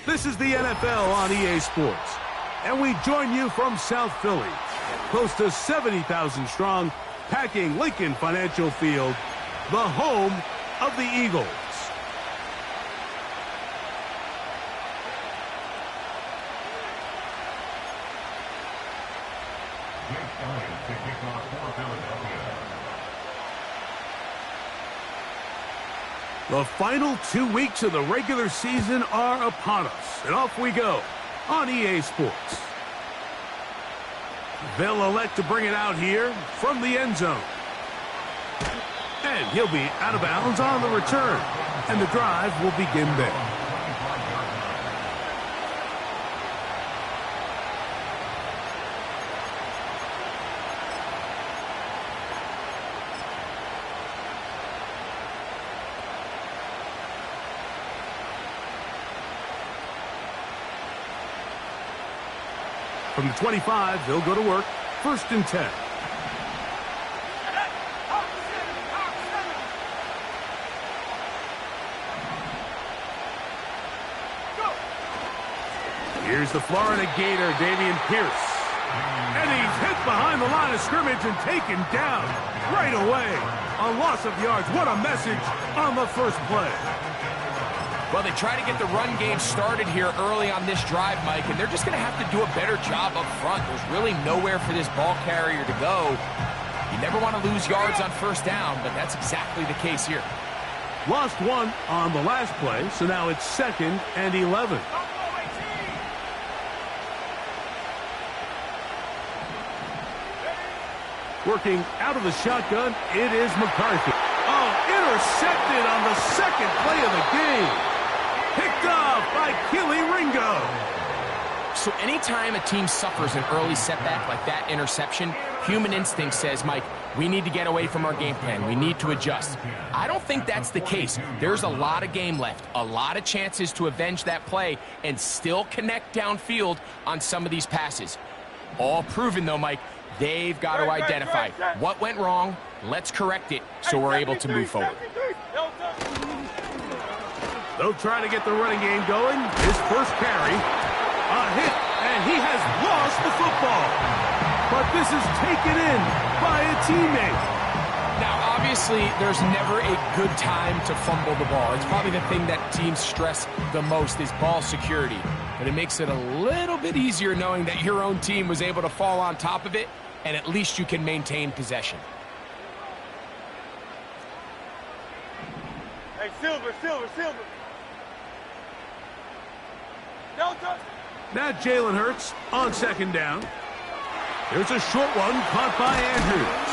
This is the NFL on EA Sports, and we join you from South Philly, close to 70,000 strong, packing Lincoln Financial Field, the home of the Eagles. The final 2 weeks of the regular season are upon us, and off we go on EA Sports. They'll elect to bring it out here from the end zone. And he'll be out of bounds on the return, and the drive will begin there. From the 25, they'll go to work. 1st and 10. Here's the Florida Gator, Dameon Pierce. And he's hit behind the line of scrimmage and taken down right away. A loss of yards. What a message on the first play. Well, they try to get the run game started here early on this drive, Mike, and they're just going to have to do a better job up front. There's really nowhere for this ball carrier to go. You never want to lose yards on 1st down, but that's exactly the case here. Lost 1 on the last play, so now it's 2nd and 11. Working out of the shotgun, it is McCarthy. Oh, intercepted on the 2nd play of the game. Picked off by Keely Ringo. So anytime a team suffers an early setback like that interception, human instinct says, Mike, we need to get away from our game plan. We need to adjust. I don't think that's the case. There's a lot of game left, a lot of chances to avenge that play and still connect downfield on some of these passes. All proven, though, Mike. They've got to identify what went wrong. Let's correct it so we're able to move forward. They'll try to get the running game going. His first carry, a hit, and he has lost the football. But this is taken in by a teammate. Now, obviously, there's never a good time to fumble the ball. It's probably the thing that teams stress the most is ball security. But it makes it a little bit easier knowing that your own team was able to fall on top of it, and at least you can maintain possession. Hey, Silver. Delta. Now Jalen Hurts on 2nd down. There's a short one caught by Andrews.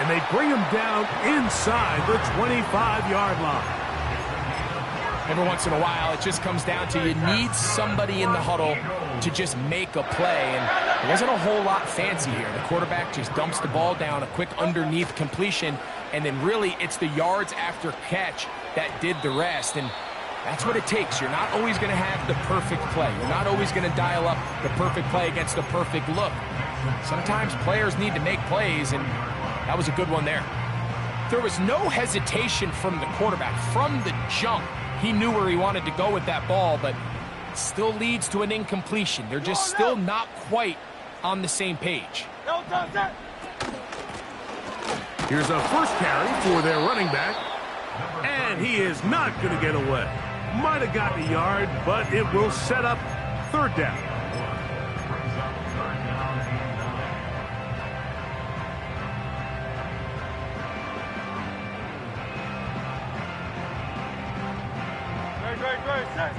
And they bring him down inside the 25-yard line. Every once in a while, it just comes down to you need somebody in the huddle to just make a play. And there wasn't a whole lot fancy here. The quarterback just dumps the ball down, a quick underneath completion, and then really it's the yards after catch that did the rest. And that's what it takes. You're not always going to have the perfect play. You're not always going to dial up the perfect play against the perfect look. Sometimes players need to make plays, and that was a good one there. There was no hesitation from the quarterback. From the jump, he knew where he wanted to go with that ball, but it still leads to an incompletion. They're just still not quite on the same page. Here's a first carry for their running back, and he is not going to get away. Might have gotten a yard, but it will set up 3rd down. Great, set.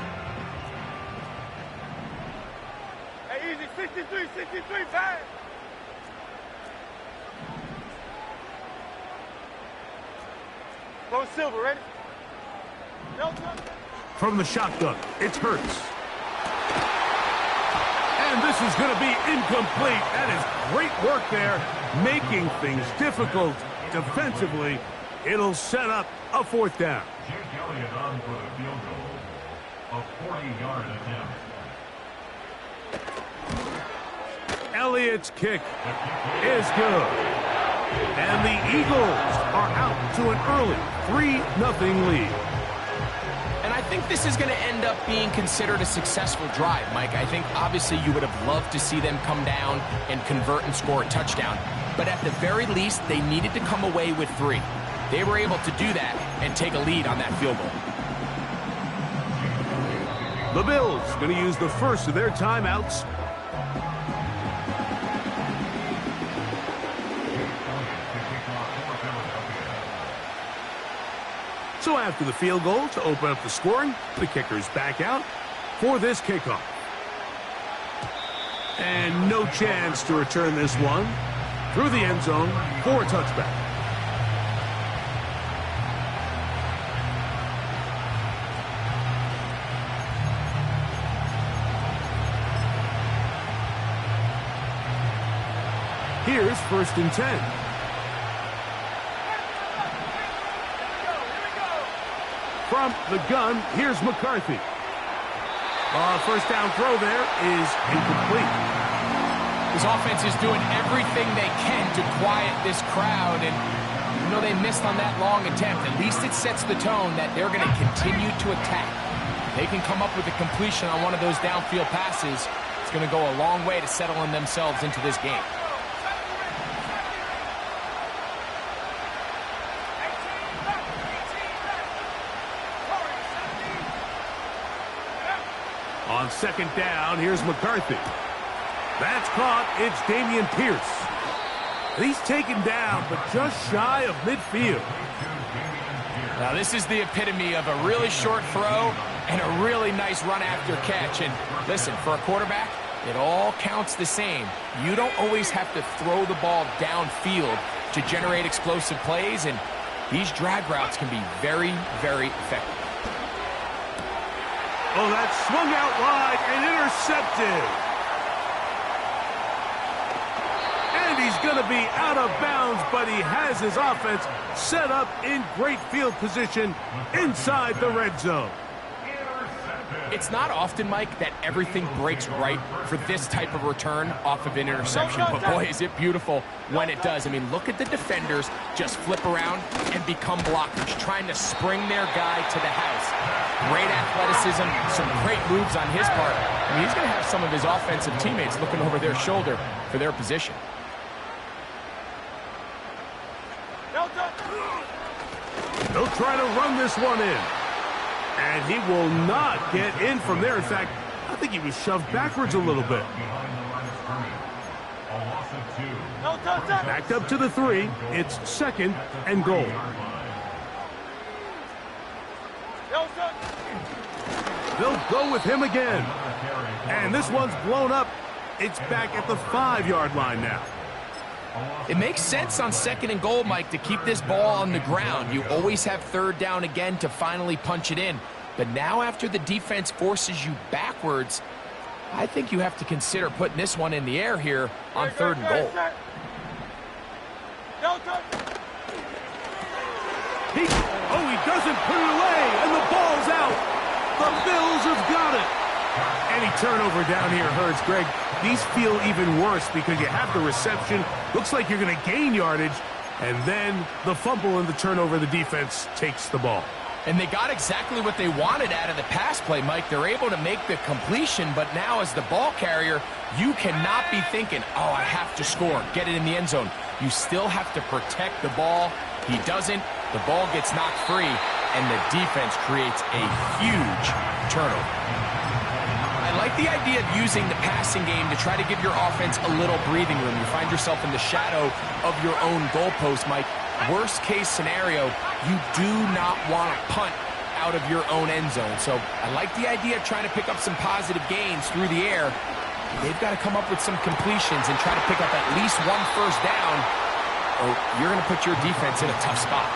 Hey, easy, 63, pass. Go Silver, ready? From the shotgun, it's Hurts. And this is going to be incomplete. That is great work there, making things difficult defensively. It'll set up a 4th down. Jake Elliott on for the field goal, a 40-yard attempt. Elliott's kick is good. And the Eagles are out to an early 3-0 lead. And I think this is going to end up being considered a successful drive, Mike. I think obviously you would have loved to see them come down and convert and score a touchdown. But at the very least, they needed to come away with 3. They were able to do that and take a lead on that field goal. The Bills going to use the first of their timeouts. So after the field goal to open up the scoring, the kicker's back out for this kickoff. And no chance to return this one through the end zone for a touchback. Here's 1st and 10. From the gun, here's McCarthy. First down throw there is incomplete. This offense is doing everything they can to quiet this crowd, and you know they missed on that long attempt. At least it sets the tone that they're going to continue to attack. If they can come up with a completion on one of those downfield passes, it's going to go a long way to settling themselves into this game. On 2nd down, here's McCarthy. That's caught. It's Dameon Pierce. And he's taken down, but just shy of midfield. Now, this is the epitome of a really short throw and a really nice run after catch. And listen, for a quarterback, it all counts the same. You don't always have to throw the ball downfield to generate explosive plays, and these drag routes can be very, very effective. Oh, that swung out wide and intercepted. And he's going to be out of bounds, but he has his offense set up in great field position inside the red zone. It's not often, Mike, that everything breaks right for this type of return off of an interception. But boy, is it beautiful when it does. I mean, look at the defenders just flip around and become blockers, trying to spring their guy to the house. Great athleticism, some great moves on his part. I mean, he's going to have some of his offensive teammates looking over their shoulder for their position. They'll try to run this one in. And he will not get in from there. In fact, I think he was shoved backwards a little bit. Backed up to the 3. It's 2nd and goal. They'll go with him again. And this one's blown up. It's back at the 5-yard line now. It makes sense on 2nd and goal, Mike, to keep this ball on the ground. You always have 3rd down again to finally punch it in. But now after the defense forces you backwards, I think you have to consider putting this one in the air here on 3rd and goal. He doesn't put it away, and the ball's out. The Bills have got it. Any turnover down here hurts, Greg. These feel even worse because you have the reception. Looks like you're going to gain yardage. And then the fumble and the turnover, the defense takes the ball. And they got exactly what they wanted out of the pass play, Mike. They're able to make the completion, but now as the ball carrier, you cannot be thinking, oh, I have to score, get it in the end zone. You still have to protect the ball. He doesn't. The ball gets knocked free, and the defense creates a huge turnover. I like the idea of using the passing game to try to give your offense a little breathing room. You find yourself in the shadow of your own goalpost, Mike. Worst case scenario, you do not want to punt out of your own end zone. So I like the idea of trying to pick up some positive gains through the air. They've got to come up with some completions and try to pick up at least one 1st down, or you're going to put your defense in a tough spot.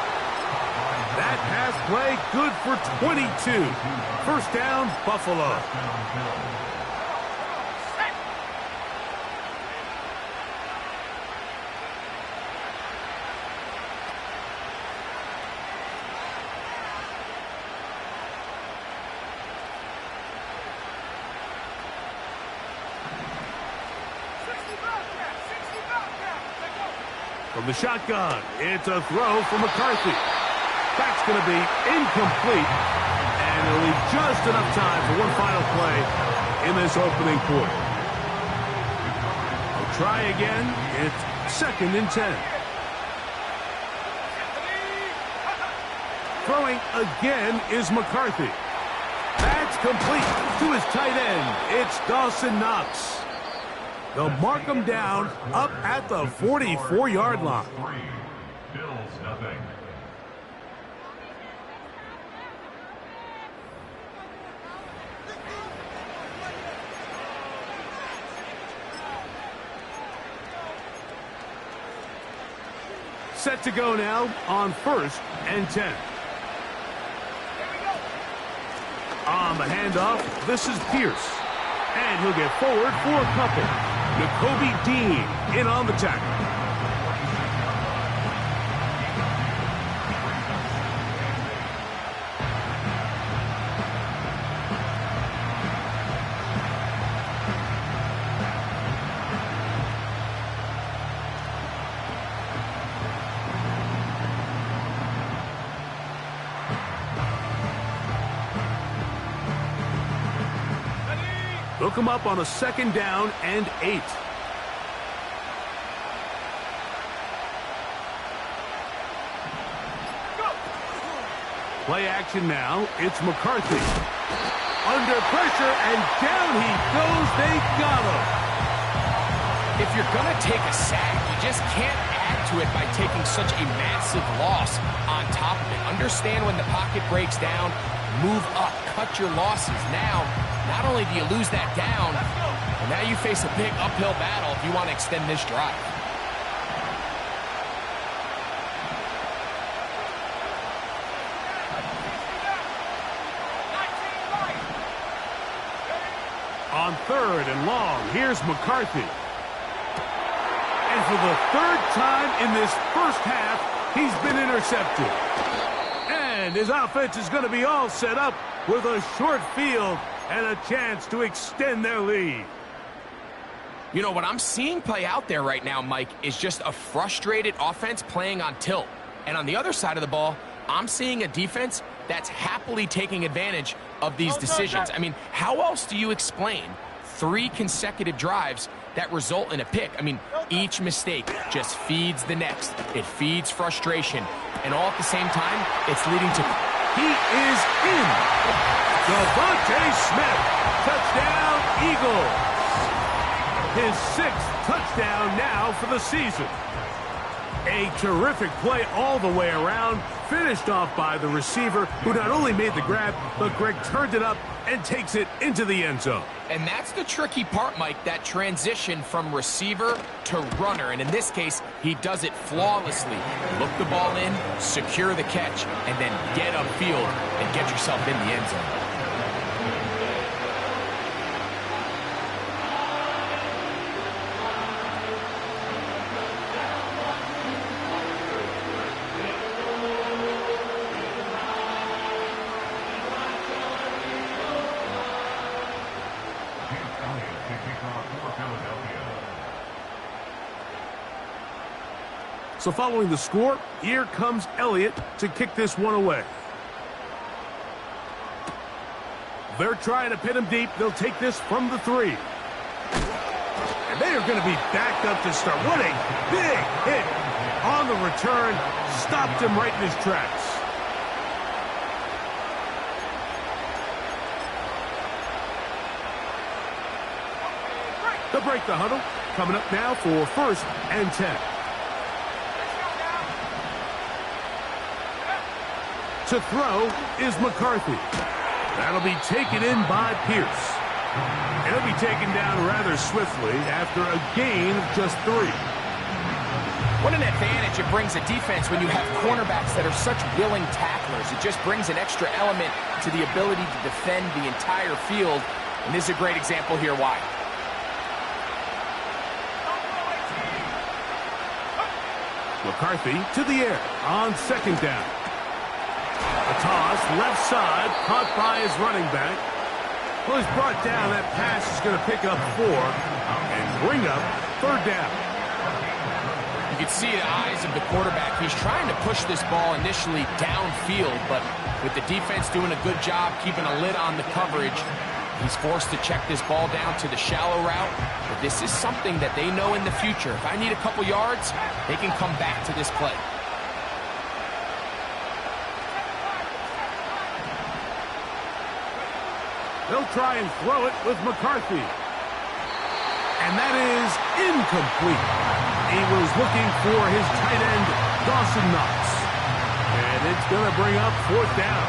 That pass play good for 22. 1st down, Buffalo. From the shotgun, it's a throw for McCarthy. That's going to be incomplete, and he'll just enough time for one final play in this opening quarter. They'll try again. It's 2nd and 10. Throwing again is McCarthy. That's complete to his tight end. It's Dawson Knox. They'll mark him down up at the 44-yard line. Bills nothing. Set to go now on 1st and 10. On the handoff, this is Pierce. And he'll get forward for a couple. Nakobe Dean in on the tackle. Look him up on a 2nd down and 8. Play action now. It's McCarthy. Under pressure, and down he goes. They got him. If you're going to take a sack, you just can't add to it by taking such a massive loss on top of it. Understand when the pocket breaks down, move up, cut your losses. Now, not only do you lose that down, but now you face a big uphill battle if you want to extend this drive. On 3rd and long, here's McCarthy. And for the 3rd time in this first half, he's been intercepted. And his offense is going to be all set up with a short field and a chance to extend their lead. You know, what I'm seeing play out there right now, Mike, is just a frustrated offense playing on tilt. And on the other side of the ball, I'm seeing a defense that's happily taking advantage of these decisions. I mean, how else do you explain 3 consecutive drives that result in a pick? I mean, each mistake just feeds the next. It feeds frustration. And all at the same time, it's leading to... He is in. Devontae Smith. Touchdown, Eagles. His 6th touchdown now for the season. A terrific play all the way around, finished off by the receiver, who not only made the grab, but Greg turned it up and takes it into the end zone. And that's the tricky part, Mike, that transition from receiver to runner. And in this case, he does it flawlessly. Look the ball in, secure the catch, and then get upfield and get yourself in the end zone. So following the score, here comes Elliott to kick this one away. They're trying to pin him deep. They'll take this from the 3. And they are going to be backed up to start. What a big hit on the return. Stopped him right in his tracks. They'll break the huddle. Coming up now for 1st and 10. To throw is McCarthy. That'll be taken in by Pierce. It'll be taken down rather swiftly after a gain of just 3. What an advantage it brings a defense when you have cornerbacks that are such willing tacklers. It just brings an extra element to the ability to defend the entire field. And this is a great example here why. McCarthy to the air on 2nd down. A toss, left side, caught by his running back. Well, he's brought down. That pass is going to pick up 4 and bring up 3rd down. You can see the eyes of the quarterback. He's trying to push this ball initially downfield, but with the defense doing a good job keeping a lid on the coverage, he's forced to check this ball down to the shallow route. But this is something that they know in the future. If I need a couple yards, they can come back to this play. They'll try and throw it with McCarthy. And that is incomplete. He was looking for his tight end, Dawson Knox. And it's going to bring up 4th down.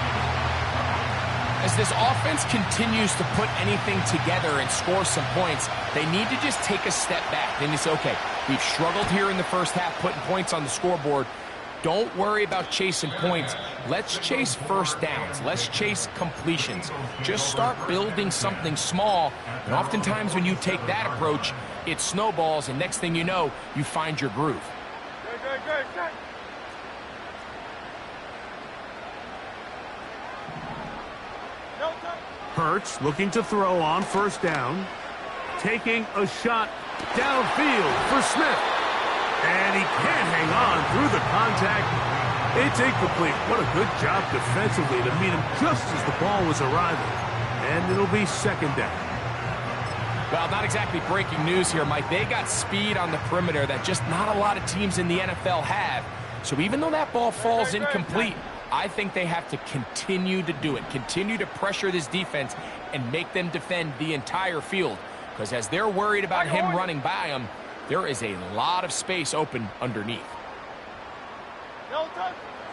As this offense continues to put anything together and score some points, they need to just take a step back. Then you say, okay, we've struggled here in the first half putting points on the scoreboard. Don't worry about chasing points. Let's chase first downs. Let's chase completions. Just start building something small. And oftentimes when you take that approach, it snowballs, and next thing you know, you find your groove. Good. Hurts looking to throw on 1st down. Taking a shot downfield for Smith. And he can't hang on through the contact. It's incomplete. What a good job defensively to meet him just as the ball was arriving. And it'll be 2nd down. Well, not exactly breaking news here, Mike. They got speed on the perimeter that just not a lot of teams in the NFL have. So even though that ball falls incomplete, I think they have to continue to do it. Continue to pressure this defense and make them defend the entire field. Because as they're worried about him running by them, there is a lot of space open underneath.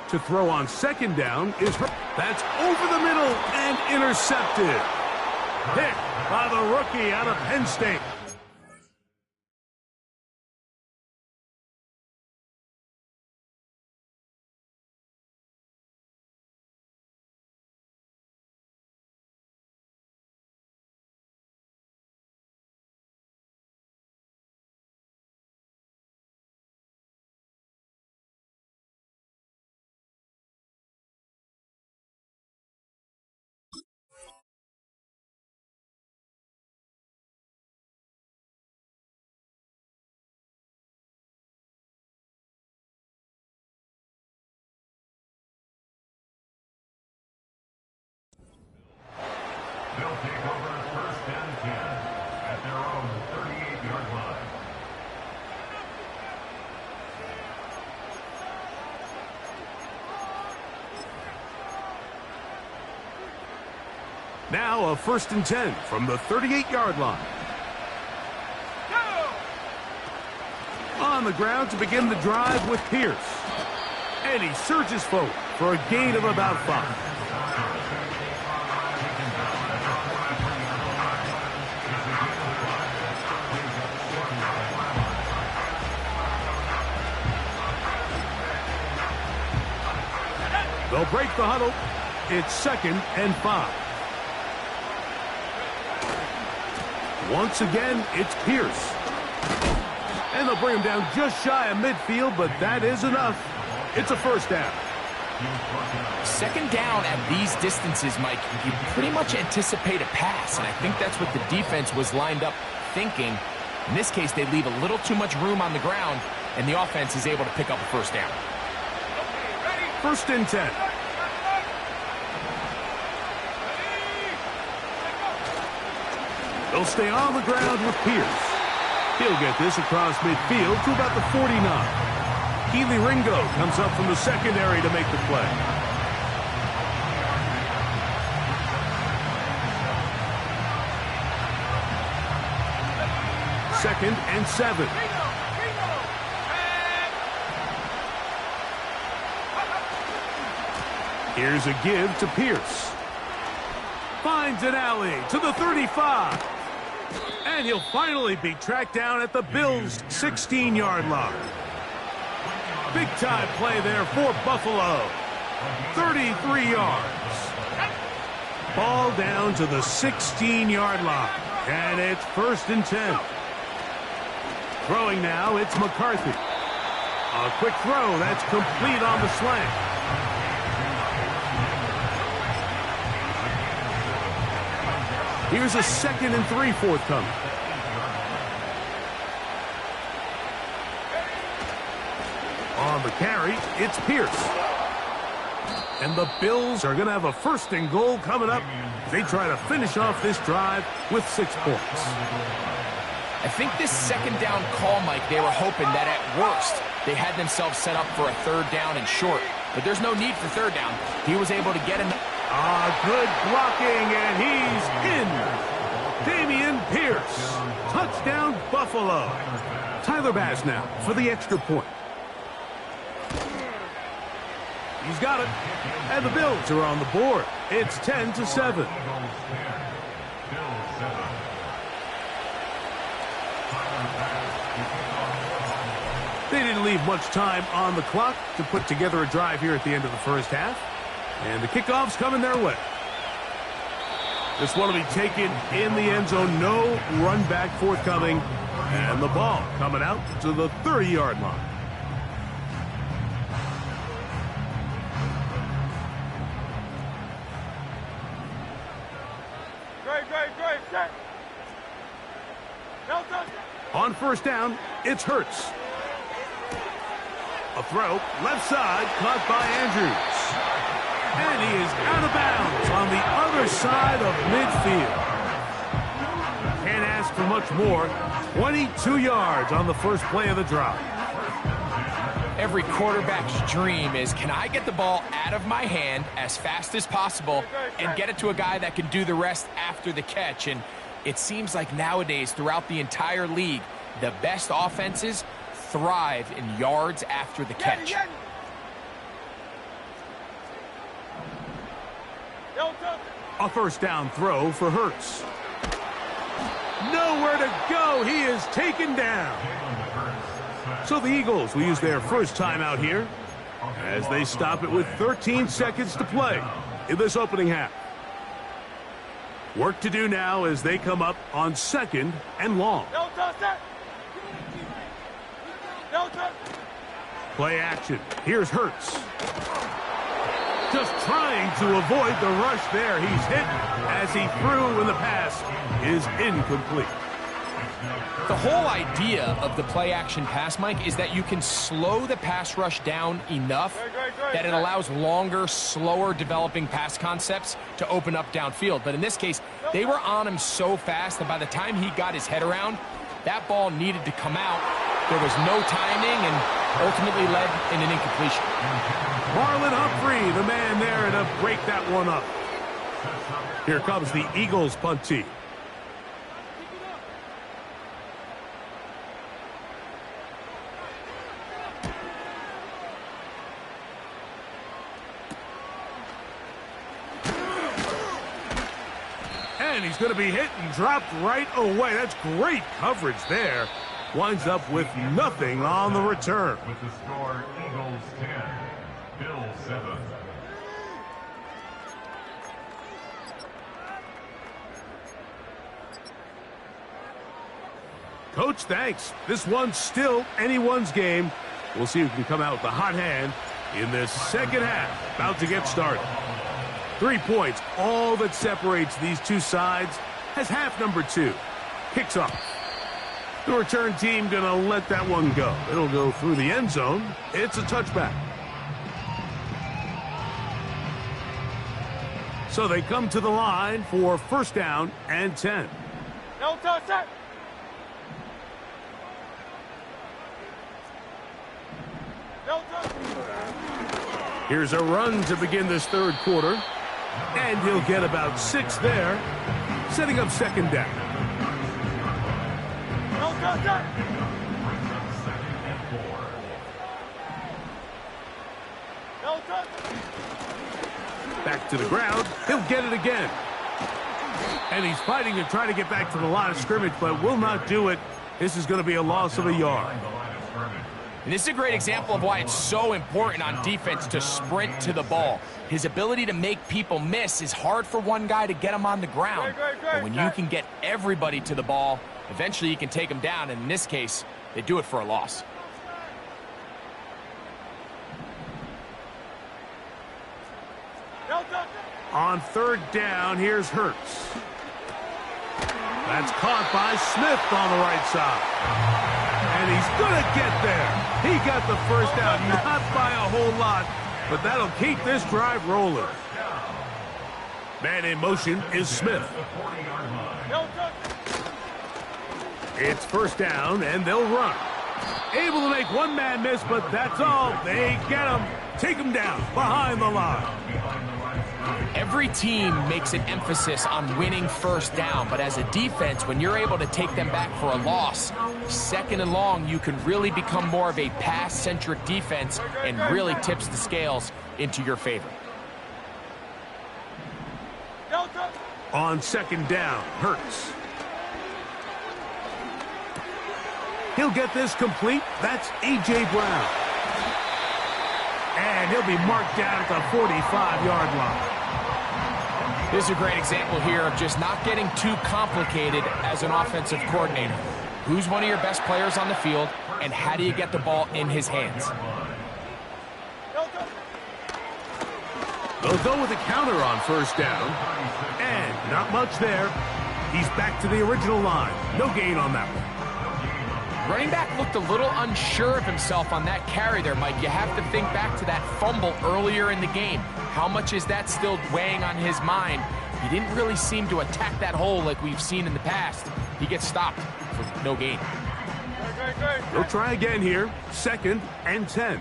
To throw on 2nd down is that's over the middle and intercepted. Picked by the rookie out of Penn State. They'll take over 1st and 10 at their own 38-yard line. Now a 1st and 10 from the 38-yard line. On the ground to begin the drive with Pierce. And he surges forward for a gain of about 5. They'll break the huddle. It's 2nd and 5. Once again, it's Pierce. And they'll bring him down just shy of midfield, but that is enough. It's a 1st down. 2nd down at these distances, Mike, you pretty much anticipate a pass, and I think that's what the defense was lined up thinking. In this case, they leave a little too much room on the ground, and the offense is able to pick up a 1st down. 1st and 10. They'll stay on the ground with Pierce. He'll get this across midfield to about the 49. Keely Ringo comes up from the secondary to make the play. Second and 7. Here's a give to Pierce. Finds an alley to the 35. And he'll finally be tracked down at the Bills' 16-yard line. Big-time play there for Buffalo. 33 yards. Ball down to the 16-yard line. And it's 1st and 10. Throwing now, it's McCarthy. A quick throw that's complete on the slant. Here's a 2nd and 3 forthcoming. On the carry, it's Pierce. And the Bills are going to have a 1st and goal coming up. They try to finish off this drive with 6 points. I think this 2nd down call, Mike, they were hoping that at worst they had themselves set up for a 3rd down and short. But there's no need for 3rd down. He was able to get in. Good blocking, and he's in. Dameon Pierce. Touchdown, Buffalo. Tyler Bass now for the extra point. He's got it. And the Bills are on the board. It's 10-7. They didn't leave much time on the clock to put together a drive here at the end of the 1st half. And the kickoff's coming their way. This one will be taken in the end zone. No run back forthcoming. And the ball coming out to the 30-yard line. Great, set. No touch. On 1st down, it's Hurts. A throw, left side, caught by Andrews. And he is out of bounds on the other side of midfield. Can't ask for much more. 22 yards on the first play of the drive. Every quarterback's dream is, can I get the ball out of my hand as fast as possible and get it to a guy that can do the rest after the catch? And it seems like nowadays, throughout the entire league, the best offenses thrive in yards after the catch. A 1st down throw for Hurts. Nowhere to go. He is taken down. So the Eagles will use their 1st timeout here as they stop it with 13 seconds to play in this opening half. Work to do now as they come up on 2nd and long. Play action. Here's Hurts. Just trying to avoid the rush there. He's hit as he threw when the pass is incomplete. The whole idea of the play-action pass, Mike, is that you can slow the pass rush down enough that it allows longer, slower developing pass concepts to open up downfield. But in this case, they were on him so fast that by the time he got his head around, that ball needed to come out. There was no timing and ultimately led in an incompletion. Marlon Humphrey, the man there to break that one up. Here comes the Eagles punt team. And he's going to be hit and dropped right away. That's great coverage there. Winds up with nothing on the return. With the score, Eagles 10, Bills 7. Coach, thanks. This one's still anyone's game. We'll see who can come out with the hot hand in this 2nd half. About to get started. 3 points, all that separates these two sides, as half number 2 kicks off. The return team going to let that one go. It'll go through the end zone. It's a touchback. So they come to the line for 1st down and 10. No touch, set. No touch. Here's a run to begin this 3rd quarter. And he'll get about 6 there, setting up 2nd down. No touch, set. No touch. Back to the ground. He'll get it again. And he's fighting to try to get back to the line of scrimmage, but will not do it. This is going to be a loss of a yard. And this is a great example of why it's so important on defense to sprint to the ball. His ability to make people miss is hard for one guy to get him on the ground. But when you can get everybody to the ball, eventually you can take them down. And in this case, they do it for a loss. On 3rd down, here's Hurts. That's caught by Smith on the right side. And he's going to get there. He got the first down, not by a whole lot, but that'll keep this drive rolling. Man in motion is Smith. It's first down, and they'll run. Able to make one man miss, but that's all. They get him. Take him down behind the line. Every team makes an emphasis on winning first down, but as a defense, when you're able to take them back for a loss, second and long, you can really become more of a pass-centric defense and really tips the scales into your favor. On second down, Hurts. He'll get this complete. That's A.J. Brown. And he'll be marked down at the 45-yard line. This is a great example here of just not getting too complicated as an offensive coordinator. Who's one of your best players on the field, and how do you get the ball in his hands? They'll go with a counter on first down. And not much there. He's back to the original line. No gain on that one. Running back looked a little unsure of himself on that carry there, Mike. You have to think back to that fumble earlier in the game. How much is that still weighing on his mind? He didn't really seem to attack that hole like we've seen in the past. He gets stopped for no gain. They'll try again here. Second and 10.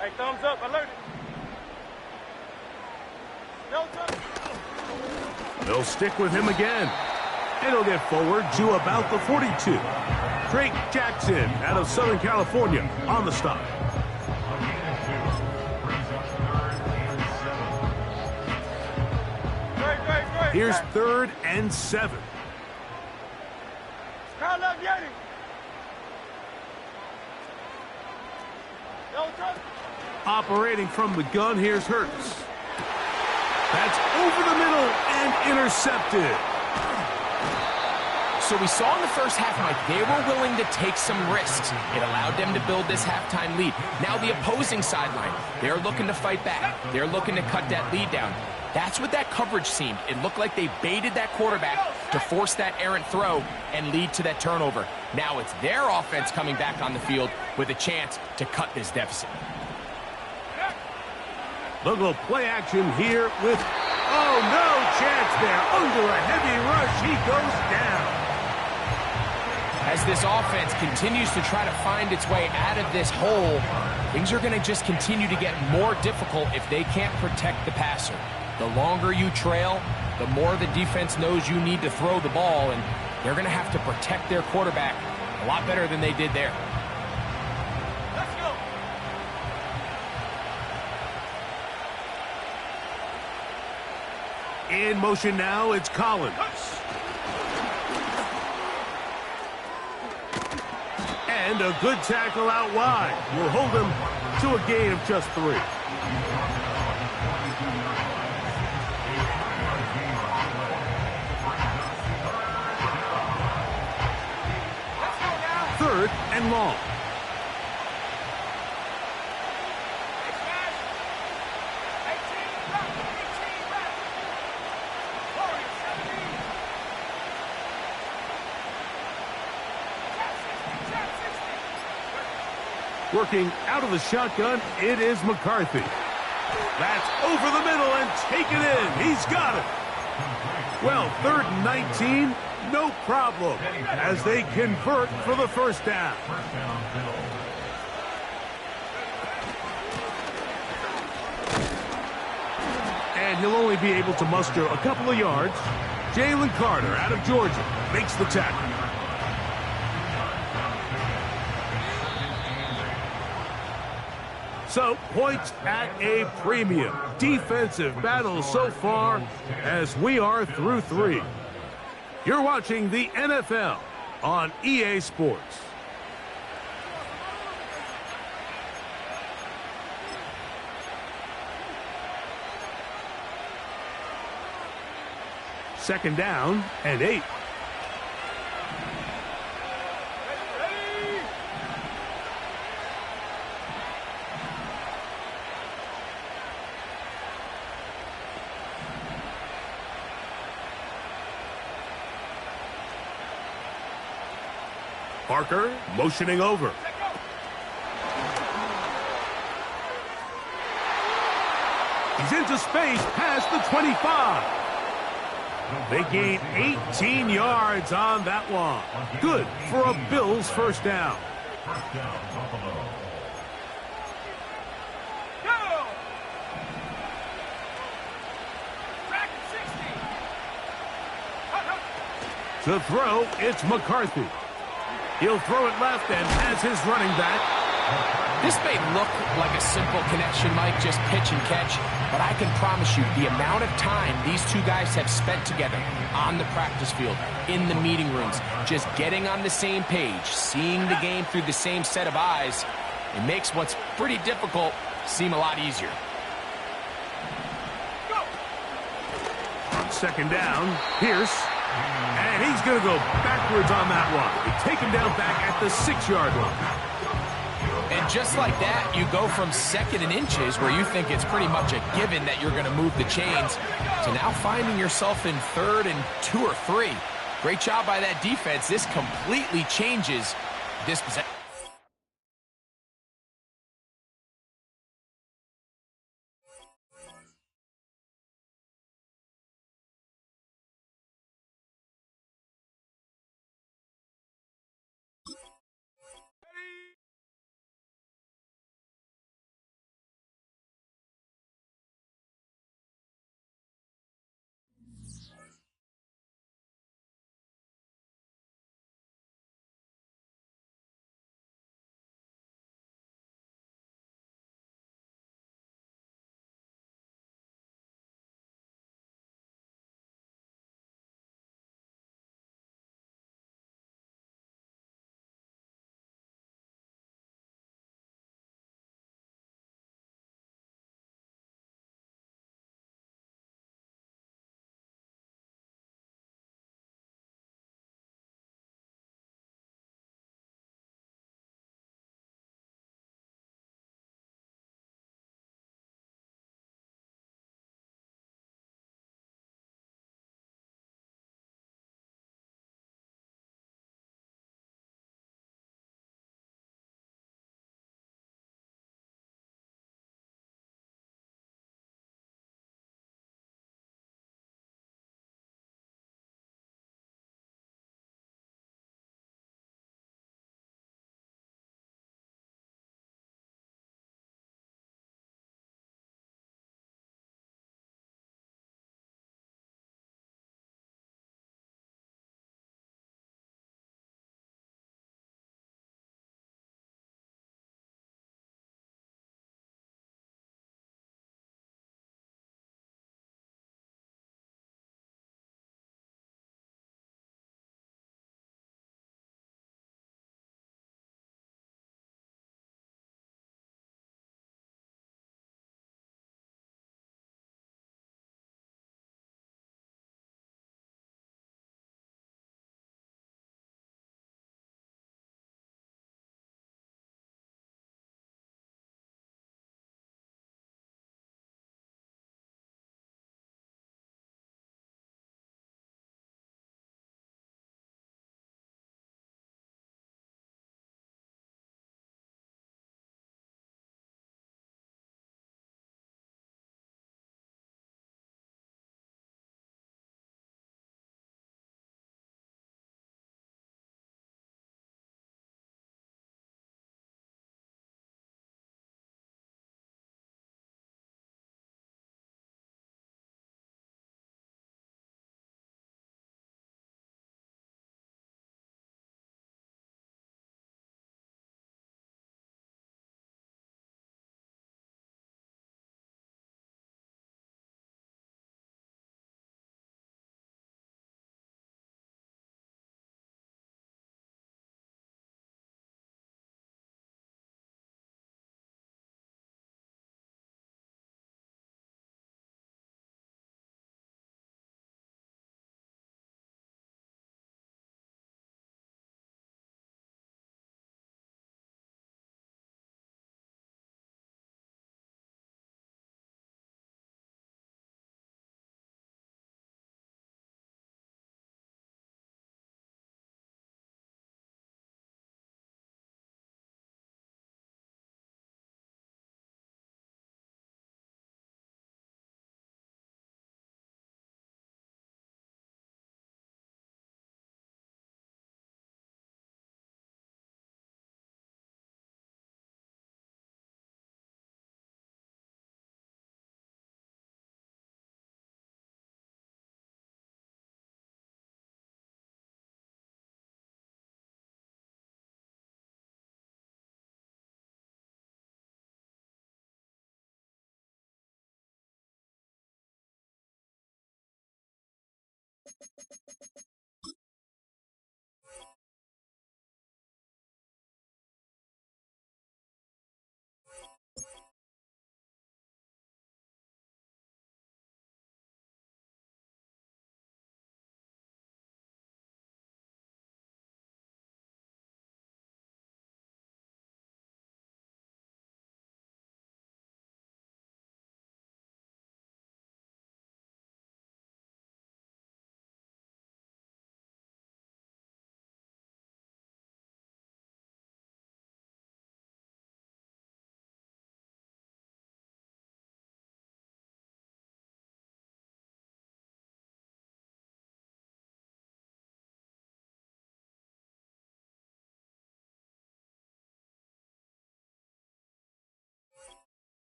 Hey, thumbs up, alert. No touch. They'll stick with him again. And he'll get forward to about the 42. Drake Jackson out of Southern California on the stop. Here's third and 7. Crowd love Yeti. No touch. Operating from the gun, here's Hurts. That's over the middle and intercepted. So we saw in the first half, Mike, they were willing to take some risks. It allowed them to build this halftime lead. Now the opposing sideline, they're looking to fight back. They're looking to cut that lead down. That's what that coverage seemed. It looked like they baited that quarterback to force that errant throw and lead to that turnover. Now it's their offense coming back on the field with a chance to cut this deficit. They'll go play action here with, oh, no chance there. Under a heavy rush, he goes down. As this offense continues to try to find its way out of this hole, things are going to just continue to get more difficult if they can't protect the passer. The longer you trail, the more the defense knows you need to throw the ball, and they're going to have to protect their quarterback a lot better than they did there. Let's go. In motion now, it's Collins. And a good tackle out wide will hold him to a gain of just 3. Third and long. Working out of the shotgun, it is McCarthy. That's over the middle and taken in. He's got it. Well, third and 19, no problem, as they convert for the first down. And he'll only be able to muster a couple of yards. Jalen Carter out of Georgia makes the tackle. So, points at a premium. Defensive battle so far as we are through 3. You're watching the NFL on EA Sports. Second down and 8. Parker motioning over. He's into space past the 25. They gain 18 yards on that one. Good for a Bills first down. First down, Buffalo. Go! Track 60. To throw, it's McCarthy. He'll throw it left and has his running back. This may look like a simple connection, Mike, just pitch and catch, but I can promise you the amount of time these two guys have spent together on the practice field, in the meeting rooms, just getting on the same page, seeing the game through the same set of eyes, it makes what's pretty difficult seem a lot easier. On second down, Pierce. And he's going to go backwards on that one. They take him down back at the 6-yard line. And just like that, you go from second and inches, where you think it's pretty much a given that you're going to move the chains, to now finding yourself in 3rd and 2 or 3. Great job by that defense. This completely changes this possession.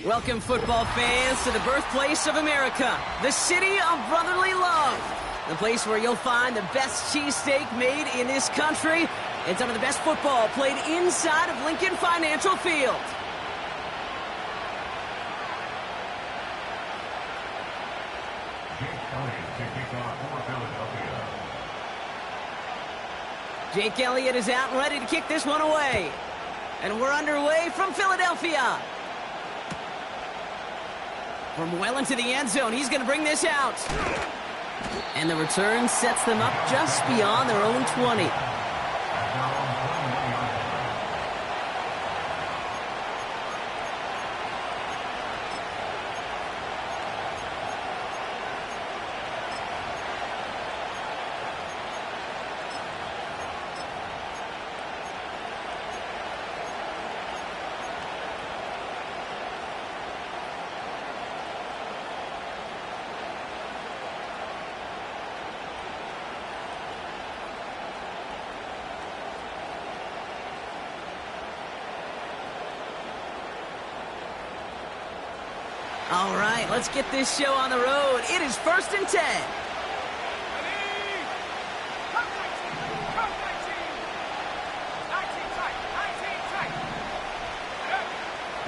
Welcome, football fans, to the birthplace of America, the city of brotherly love. The place where you'll find the best cheesesteak made in this country and some of the best football played inside of Lincoln Financial Field. Jake Elliott is out and ready to kick this one away. And we're underway from Philadelphia. From well into the end zone, he's going to bring this out. And the return sets them up just beyond their own 20. All right, let's get this show on the road. It is 1st and 10.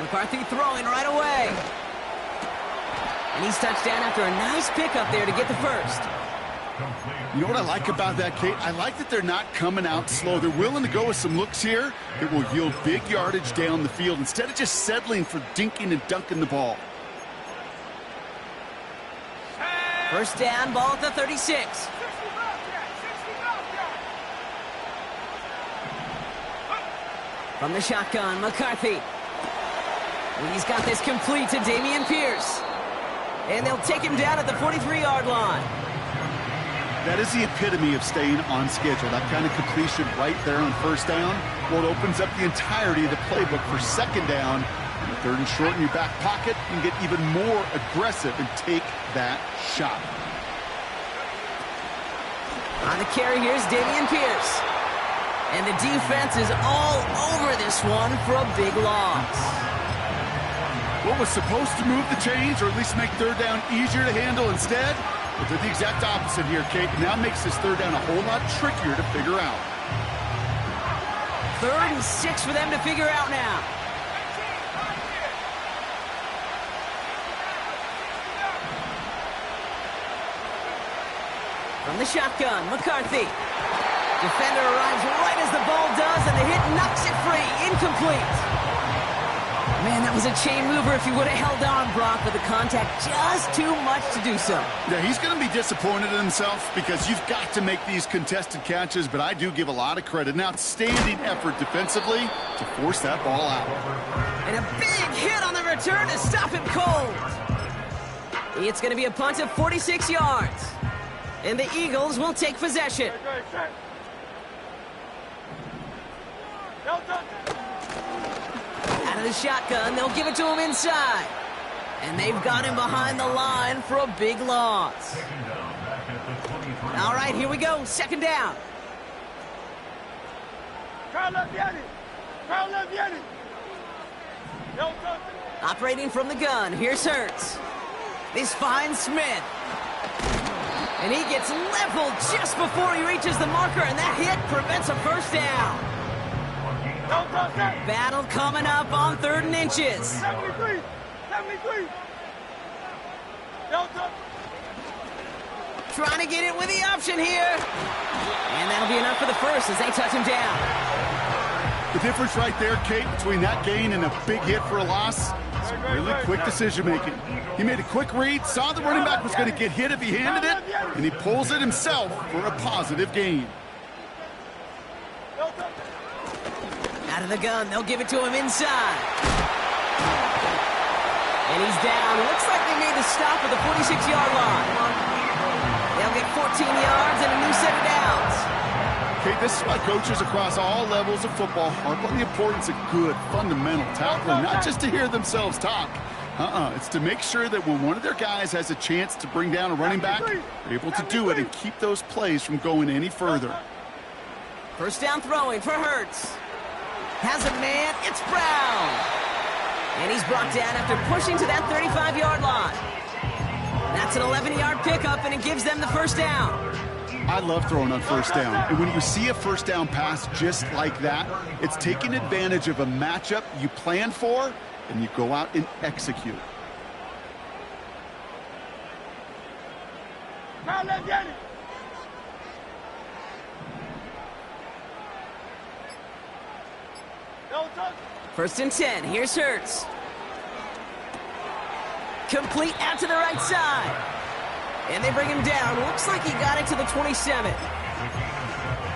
McCarthy throwing right away. And he's touched down after a nice pickup there to get the first. You know what I like about that, Kate? I like that they're not coming out slow. They're willing to go with some looks here that will yield big yardage down the field instead of just settling for dinking and dunking the ball. First down, ball at the 36. From the shotgun, McCarthy. And he's got this complete to Dameon Pierce. And they'll take him down at the 43-yard line. That is the epitome of staying on schedule. That kind of completion right there on first down. Well, it opens up the entirety of the playbook for second down. And 3rd and short in your back pocket, you can get even more aggressive and take that shot. On the carry, here's Dameon Pierce. And the defense is all over this one for a big loss. What was supposed to move the chains, or at least make 3rd down easier to handle instead? But they're the exact opposite here, Kate. Now makes this 3rd down a whole lot trickier to figure out. 3rd and 6 for them to figure out now. From the shotgun, McCarthy. Defender arrives right as the ball does, and the hit knocks it free. Incomplete. Man, that was a chain mover if he would have held on, Brock, but the contact just too much to do so. Yeah, he's going to be disappointed in himself because you've got to make these contested catches, but I do give a lot of credit. An outstanding effort defensively to force that ball out. And a big hit on the return to stop him cold. It's going to be a punt of 46 yards. And the Eagles will take possession. Out of the shotgun, they'll give it to him inside. And they've got him behind the line for a big loss. All right, here we go. Second down. Operating from the gun, here's Hurts. This finds Smith. And he gets leveled just before he reaches the marker, and that hit prevents a first down. Battle coming up on 3rd and inches. 73. Trying to get it with the option here. And that'll be enough for the first as they touch him down. The difference right there, Kate, between that gain and a big hit for a loss, is really quick decision-making. He made a quick read, saw the running back was going to get hit if he handed it, and he pulls it himself for a positive gain. Out of the gun, they'll give it to him inside. And he's down. Looks like they made the stop at the 46-yard line. They'll get 14 yards and a new set of downs. Okay, this is why coaches across all levels of football harp on the importance of good, fundamental tackling, not just to hear themselves talk. It's to make sure that when one of their guys has a chance to bring down a running back, they're able to do it and keep those plays from going any further. First down throwing for Hurts. Has a man, it's Brown. And he's brought down after pushing to that 35-yard line. That's an 11-yard pickup, and it gives them the first down. I love throwing on first down. And when you see a first down pass just like that, it's taking advantage of a matchup you plan for, and you go out and execute. First and 10, here's Hurts. Complete out to the right side. And they bring him down. Looks like he got it to the 27.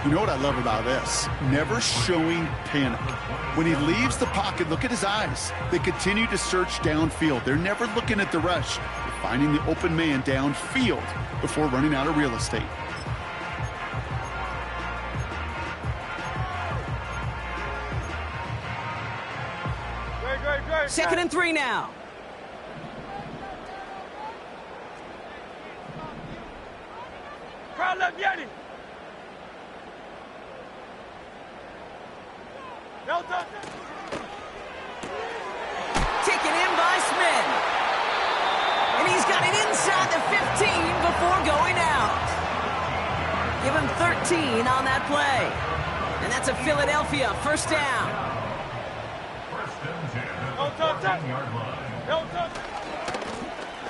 You know what I love about this? Never showing panic. When he leaves the pocket, look at his eyes. They continue to search downfield. They're never looking at the rush. They're finding the open man downfield before running out of real estate. Second and 3 now. Taken in by Smith. And he's got it inside the 15 before going out. Give him 13 on that play. And that's a Philadelphia first down.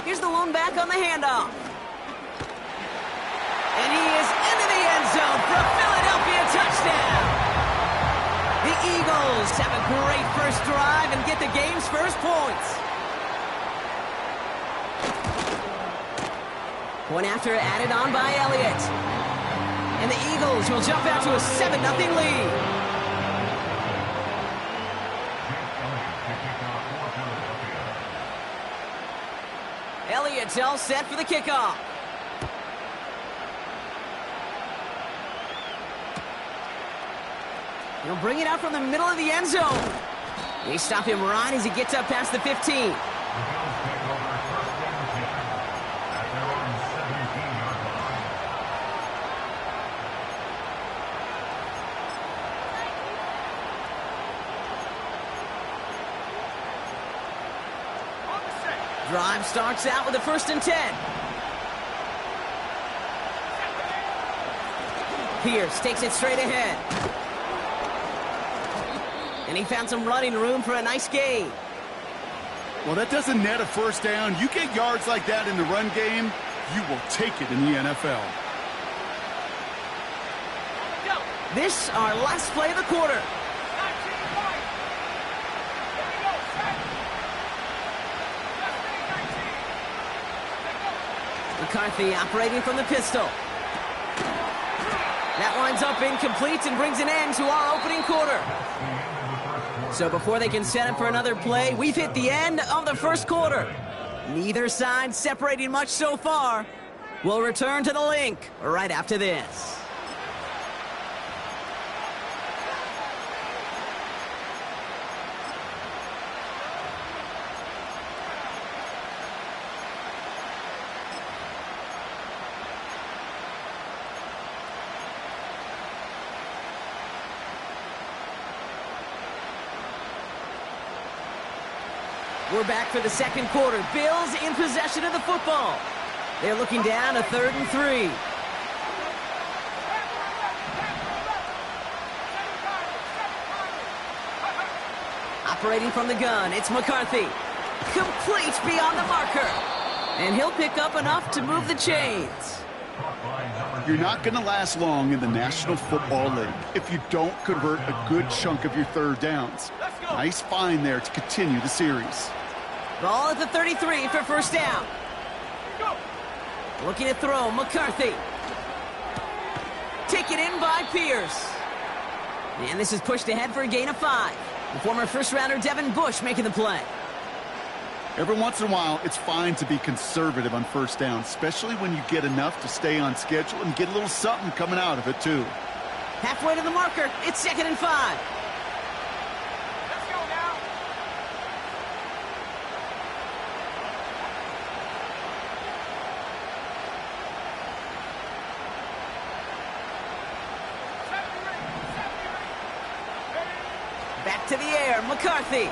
Here's the lone back on the handoff. And he is into the end zone for a Philadelphia touchdown. The Eagles have a great first drive and get the game's first points. Point after added on by Elliott. And the Eagles will jump out to a 7-0 lead. Elliott's all set for the kickoff. He'll bring it out from the middle of the end zone. They stop him right as he gets up past the 15. Drive starts out with a first and 10. Pierce takes it straight ahead. And he found some running room for a nice gain. Well, that doesn't net a first down. You get yards like that in the run game, you will take it in the NFL. This, our last play of the quarter. McCarthy operating from the pistol. That winds up incomplete and brings an end to our opening quarter. So before they can set up for another play, we've hit the end of the first quarter. Neither side separating much so far. We'll return to the link right after this. We're back for the second quarter. Bills in possession of the football. They're looking down a 3rd and 3. Operating from the gun, it's McCarthy. Complete beyond the marker. And he'll pick up enough to move the chains. You're not going to last long in the National Football League if you don't convert a good chunk of your third downs. Nice find there to continue the series. Ball at the 33 for first down. Looking to throw, McCarthy. Taken in by Pierce. And this is pushed ahead for a gain of 5. The former first-rounder Devin Bush making the play. Every once in a while, it's fine to be conservative on first down, especially when you get enough to stay on schedule and get a little something coming out of it, too. Halfway to the marker, it's 2nd and 5. Let's go now. Back to the air, McCarthy.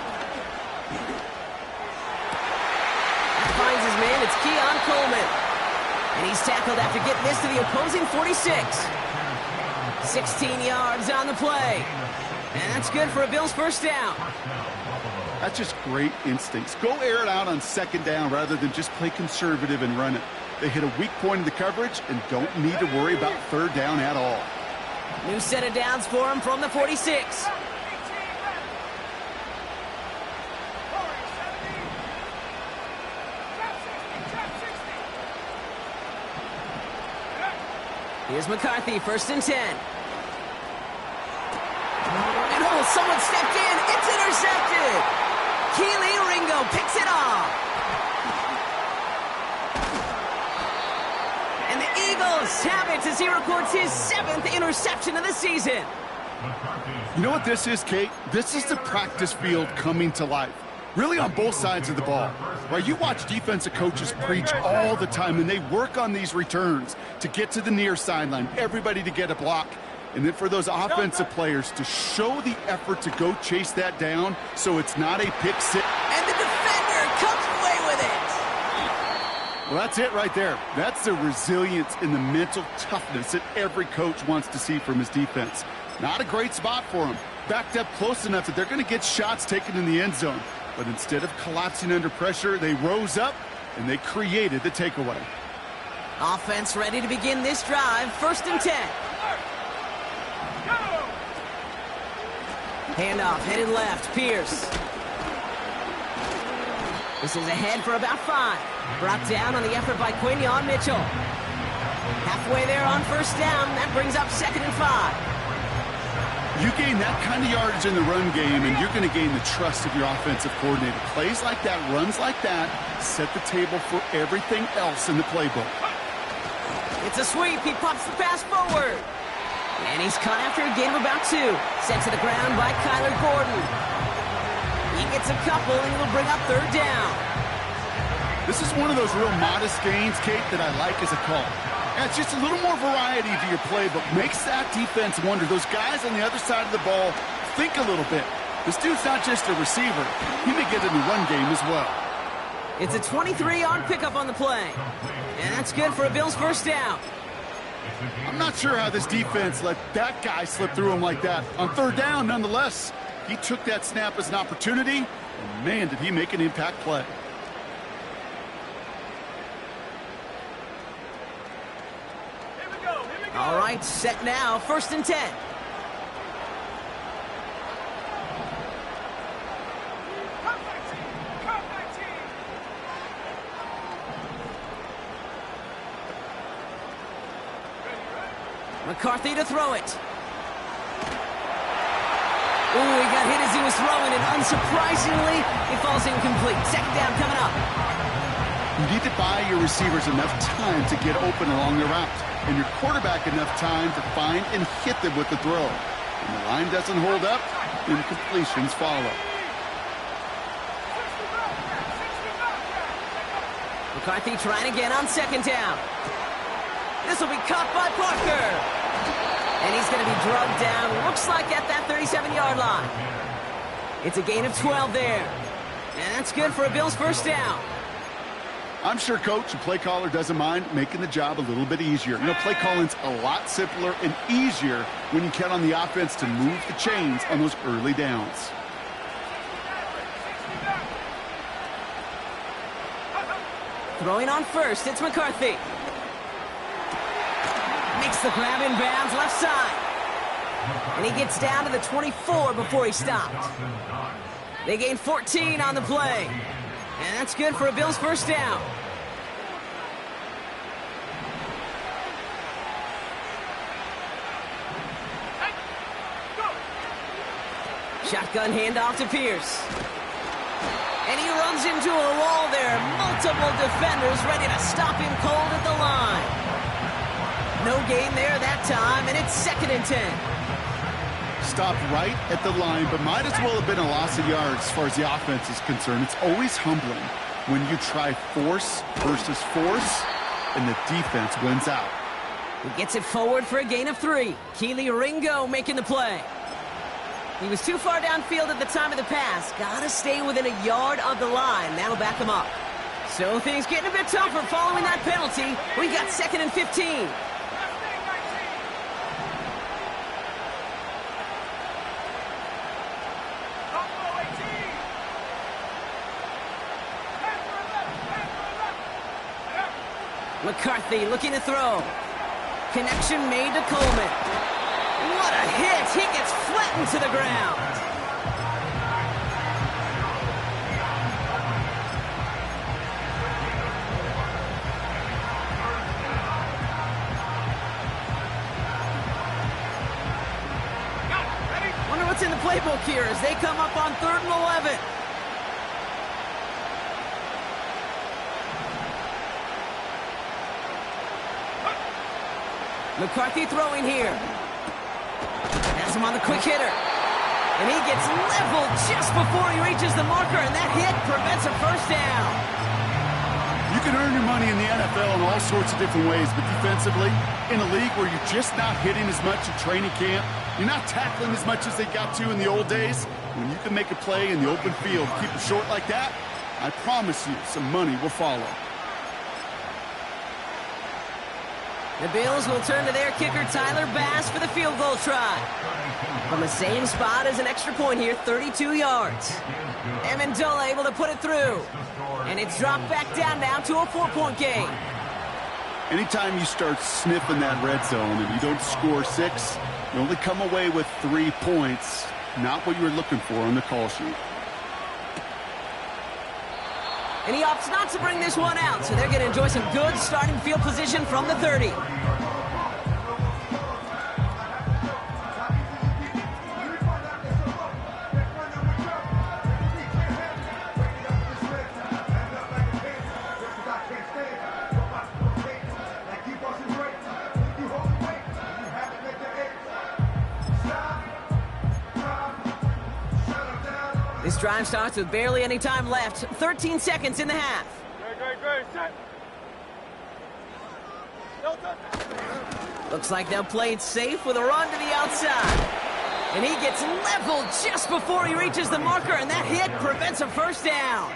That finds his man, it's Keon Coleman. And he's tackled after getting this to the opposing 46. 16 yards on the play. And that's good for a Bills first down. That's just great instincts. Go air it out on second down rather than just play conservative and run it. They hit a weak point in the coverage and don't need to worry about third down at all. New set of downs for him from the 46. Here's McCarthy, 1st and 10. And oh, someone stepped in. It's intercepted. Keely Ringo picks it off. And the Eagles have it as he records his 7th interception of the season. You know what this is, Kate? This is the practice field coming to life. Really on both sides of the ball. Right, you watch defensive coaches preach all the time, and they work on these returns to get to the near sideline, everybody to get a block, and then for those offensive players to show the effort to go chase that down so it's not a pick six. And the defender comes away with it. Well, that's it right there. That's the resilience and the mental toughness that every coach wants to see from his defense. Not a great spot for him. Backed up close enough that they're going to get shots taken in the end zone. But instead of collapsing under pressure, they rose up and they created the takeaway. Offense ready to begin this drive. 1st and 10. Handoff, headed left, Pierce. This is ahead for about 5. Brought down on the effort by Quinion Mitchell. Halfway there on first down. That brings up 2nd and 5. You gain that kind of yardage in the run game, and you're going to gain the trust of your offensive coordinator. Plays like that, runs like that, set the table for everything else in the playbook. It's a sweep. He pops the pass forward. And he's caught after a gain of about 2. Sent to the ground by Kyler Gordon. He gets a couple, and he'll bring up 3rd down. This is one of those real modest gains, Kate, that I like as a call. And it's just a little more variety to your playbook. Makes that defense wonder. Those guys on the other side of the ball think a little bit. This dude's not just a receiver. He may get in the run game as well. It's a 23-yard pickup on the play. And that's good for a Bills first down. I'm not sure how this defense let that guy slip through him like that. On 3rd down, nonetheless, he took that snap as an opportunity. And man, did he make an impact play. All right, set now, 1st and 10. McCarthy to throw it. Ooh, he got hit as he was throwing, and unsurprisingly, he falls incomplete. Second down coming up. You need to buy your receivers enough time to get open along the route, and your quarterback enough time to find and hit them with the throw. When the line doesn't hold up, incompletions follow. McCarthy trying again on second down. This will be caught by Parker. And he's going to be drugged down, looks like at that 37-yard line. It's a gain of 12 there. And that's good for a Bills first down. I'm sure coach and play caller doesn't mind making the job a little bit easier. You know, play calling's a lot simpler and easier when you count on the offense to move the chains on those early downs. Throwing on first, it's McCarthy. Makes the grab in bounds left side. And he gets down to the 24 before he stopped. They gain 14 on the play. And that's good for a Bills first down. Shotgun handoff to Pierce. And he runs into a wall there. Multiple defenders ready to stop him cold at the line. No gain there that time, and it's 2nd and 10. Stopped right at the line, but might as well have been a loss of yards as far as the offense is concerned. It's always humbling when you try force versus force, and the defense wins out. He gets it forward for a gain of 3. Keely Ringo making the play. He was too far downfield at the time of the pass. Gotta stay within a yard of the line. That'll back him up. So things getting a bit tougher following that penalty. We got 2nd and 15. McCarthy looking to throw. Connection made to Coleman. What a hit! He gets flattened to the ground. Wonder what's in the playbook here as they come up on 3rd and 11. McCarthy throwing here. Has him on the quick hitter. And he gets leveled just before he reaches the marker, and that hit prevents a first down. You can earn your money in the NFL in all sorts of different ways, but defensively, in a league where you're just not hitting as much at training camp, you're not tackling as much as they got to in the old days, when you can make a play in the open field, keep it short like that, I promise you some money will follow. The Bills will turn to their kicker, Tyler Bass, for the field goal try. From the same spot as an extra point here, 32 yards. Amendola able to put it through. And it's dropped back down now to a 4-point game. Anytime you start sniffing that red zone and you don't score 6, you only come away with 3 points. Not what you were looking for on the call sheet. And he opts not to bring this one out, so they're going to enjoy some good starting field position from the 30. This drive starts with barely any time left. 13 seconds in the half. Great. Set. Looks like they'll play it safe with a run to the outside. And he gets leveled just before he reaches the marker, and that hit prevents a first down.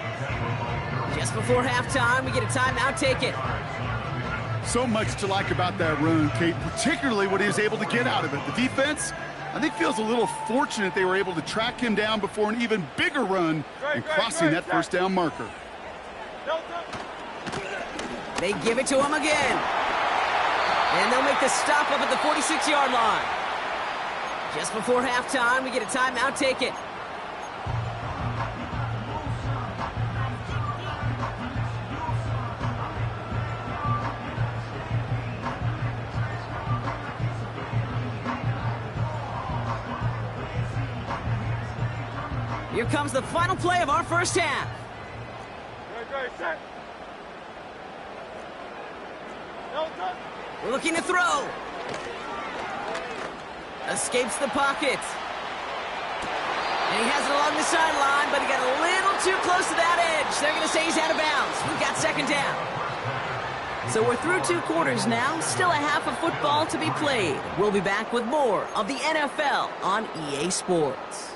Just before halftime, we get a timeout taken. So much to like about that run, Kate, particularly what he was able to get out of it. The defense, I think, feels a little fortunate they were able to track him down before an even bigger run and crossing that first down marker. They give it to him again. And they'll make the stop up at the 46-yard line. Just before halftime, we get a timeout taken. Here comes the final play of our first half. Looking to throw. Escapes the pocket. And he has it along the sideline, but he got a little too close to that edge. They're going to say he's out of bounds. We've got second down. So we're through 2 quarters now. Still a half of football to be played. We'll be back with more of the NFL on EA Sports.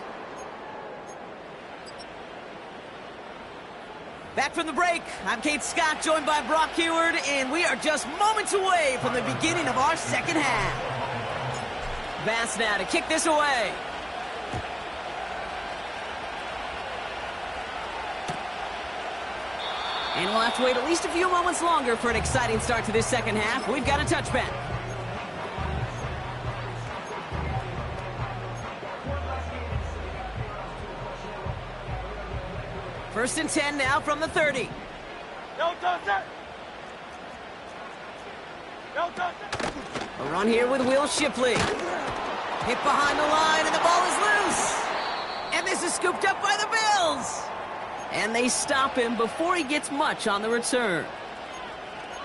Back from the break, I'm Kate Scott, joined by Brock Heward, and we are just moments away from the beginning of our second half. Bass now to kick this away. And we'll have to wait at least a few moments longer for an exciting start to this second half. We've got a touchback. First and 10 now from the 30. A run here with Will Shipley. Hit behind the line, and the ball is loose. And this is scooped up by the Bills. And they stop him before he gets much on the return.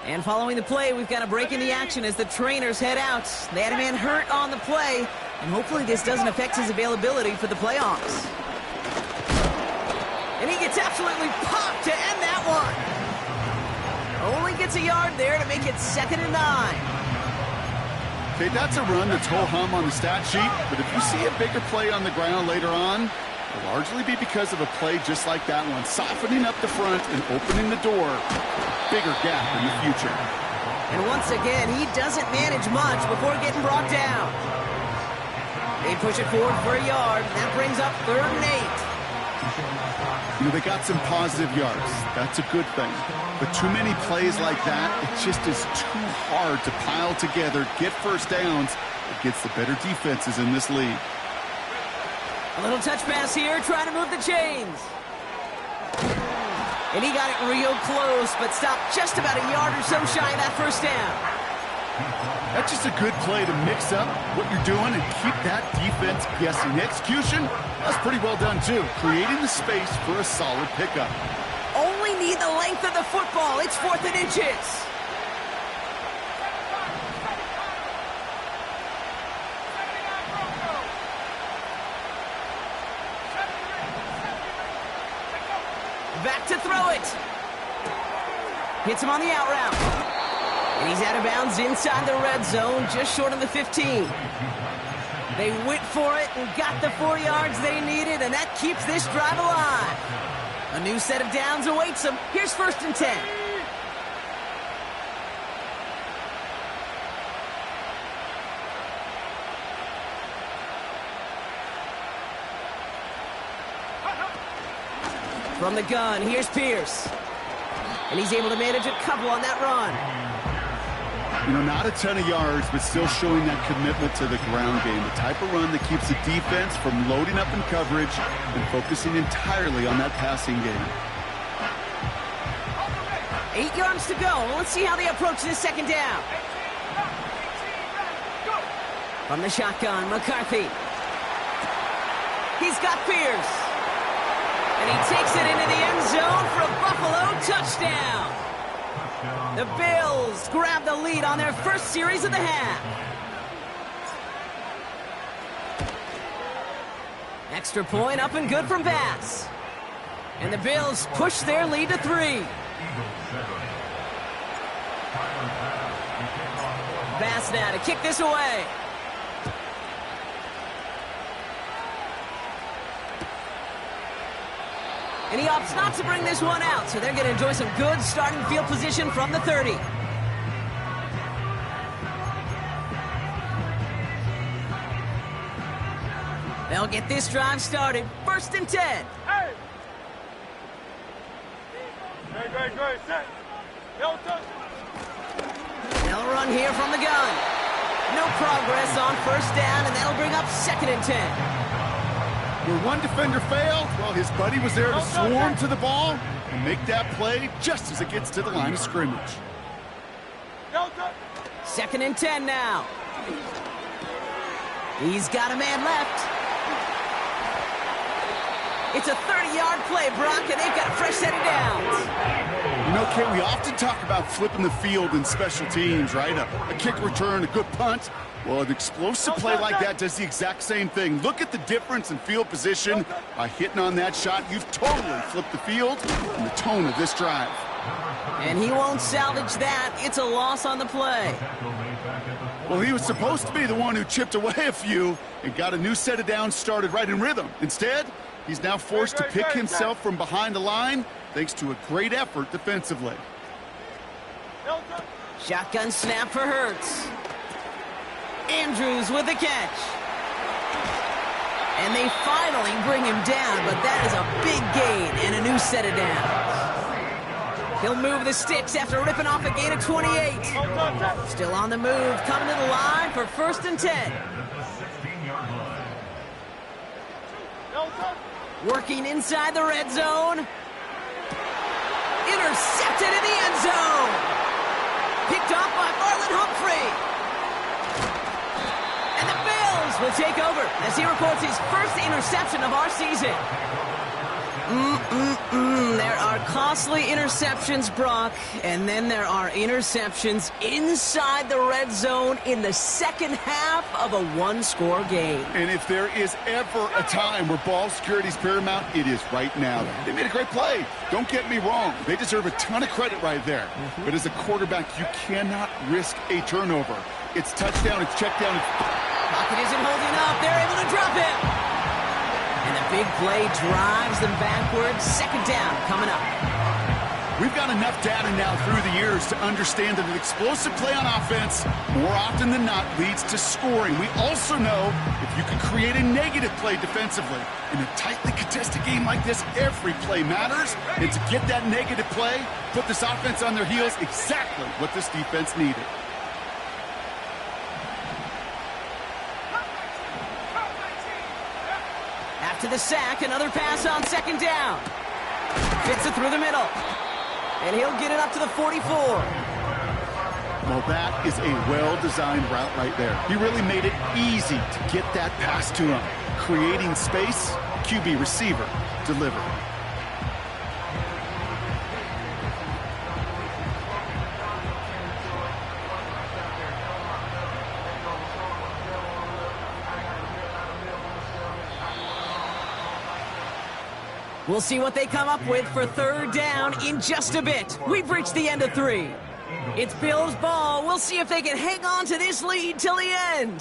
And following the play, we've got a break in the action as the trainers head out. They had a man hurt on the play, and hopefully this doesn't affect his availability for the playoffs. And he gets absolutely popped to end that one. Only gets a yard there to make it 2nd and 9. Okay, that's a run that's ho-hum on the stat sheet, but if you see a bigger play on the ground later on, it'll largely be because of a play just like that one, softening up the front and opening the door. Bigger gap in the future. And once again, he doesn't manage much before getting brought down. They push it forward for a yard. That brings up 3rd and 8. You know, they got some positive yards. That's a good thing. But too many plays like that, it just is too hard to pile together, get first downs against the better defenses in this league. A little touch pass here, trying to move the chains. And he got it real close, but stopped just about a yard or so shy of that first down. That's just a good play to mix up what you're doing and keep that defense guessing. The execution, that's pretty well done too, creating the space for a solid pickup. Only need the length of the football. It's 4th and inches. Back to throw it. Hits him on the out route. And he's out of bounds inside the red zone, just short of the 15. They went for it and got the 4 yards they needed, and that keeps this drive alive. A new set of downs awaits them. Here's 1st and 10. From the gun, here's Pierce. And he's able to manage a couple on that run. You know, not a ton of yards, but still showing that commitment to the ground game. The type of run that keeps the defense from loading up in coverage and focusing entirely on that passing game. 8 yards to go. Let's see how they approach this 2nd down. From the shotgun, McCarthy. He's got Pierce. And he takes it into the end zone for a Buffalo touchdown. The Bills grab the lead on their first series of the half. Extra point up and good from Bass. And the Bills push their lead to 3. Bass now to kick this away. And he opts not to bring this one out, so they're going to enjoy some good starting field position from the 30. They'll get this drive started. 1st and 10. Hey! Great. Set. They'll run here from the gun. No progress on 1st down, and that'll bring up 2nd and 10. Where one defender failed, well, his buddy was there to swarm to the ball and make that play just as it gets to the line of scrimmage. 2nd and 10 now. He's got a man left. It's a 30-yard play, Brock, and they've got a fresh set of downs. You know, Kay, we often talk about flipping the field in special teams, right? A kick return, a good punt. Well, an explosive play like that does the exact same thing. Look at the difference in field position. By hitting on that shot, you've totally flipped the field and the tone of this drive. And he won't salvage that. It's a loss on the play. Well, he was supposed to be the one who chipped away a few and got a new set of downs started right in rhythm. Instead, he's now forced to pick himself from behind the line thanks to a great effort defensively. Shotgun snap for Hurts. Andrews with the catch. And they finally bring him down, but that is a big gain and a new set of downs. He'll move the sticks after ripping off a gain of 28. Still on the move, coming to the line for 1st and 10. Working inside the red zone. Intercepted in the end zone. Picked off by Marlon Humphrey. And the Bills will take over as he records his first interception of our season. There are costly interceptions, Brock, and then there are interceptions inside the red zone in the second half of a one-score game. And if there is ever a time where ball security is paramount, it is right now. They made a great play. Don't get me wrong. They deserve a ton of credit right there. But as a quarterback, you cannot risk a turnover. It's touchdown, it's check down. Pocket isn't holding up. They're able to drop him. And the big play drives them backwards. 2nd down coming up. We've got enough data now through the years to understand that an explosive play on offense more often than not leads to scoring. We also know if you can create a negative play defensively. In a tightly contested game like this, every play matters. And to get that negative play, put this offense on their heels, exactly what this defense needed. After the sack, another pass on 2nd down. Fits it through the middle. And he'll get it up to the 44. Well, that is a well-designed route right there. He really made it easy to get that pass to him. Creating space, QB receiver, deliver. We'll see what they come up with for 3rd down in just a bit. We've reached the end of 3. It's Bills ball. We'll see if they can hang on to this lead till the end.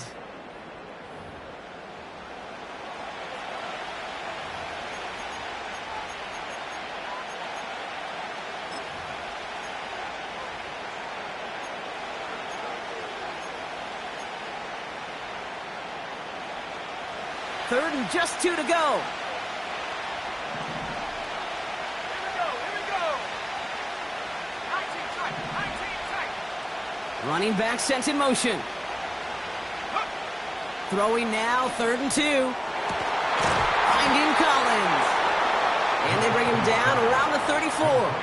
Third and just 2 to go. Running back sent in motion. Throwing now, 3rd and 2. Finding Collins. And they bring him down around the 34.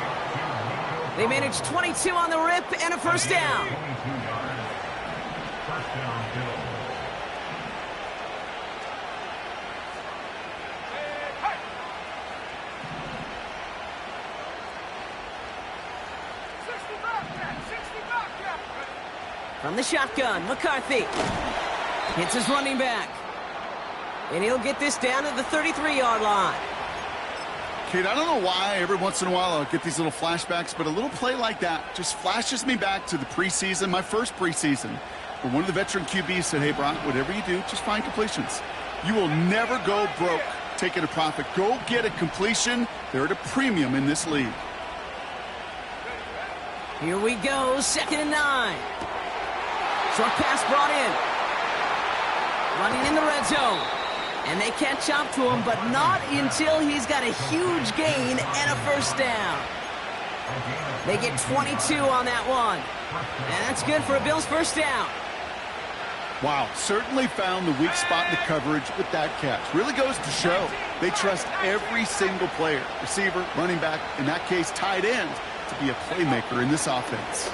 They manage 22 on the rip and a 1st down. From the shotgun, McCarthy hits his running back. And he'll get this down to the 33-yard line. Kid, I don't know why every once in a while I'll get these little flashbacks, but a little play like that just flashes me back to the preseason, my first preseason, where one of the veteran QBs said, hey, Brock, whatever you do, just find completions. You will never go broke taking a profit. Go get a completion. They're at a premium in this league. Here we go, 2nd and 9. Short pass brought in. Running in the red zone. And they catch up to him, but not until he's got a huge gain and a 1st down. They get 22 on that one. And that's good for a Bills 1st down. Wow, certainly found the weak spot in the coverage with that catch. Really goes to show they trust every single player, receiver, running back, in that case, tight end, to be a playmaker in this offense.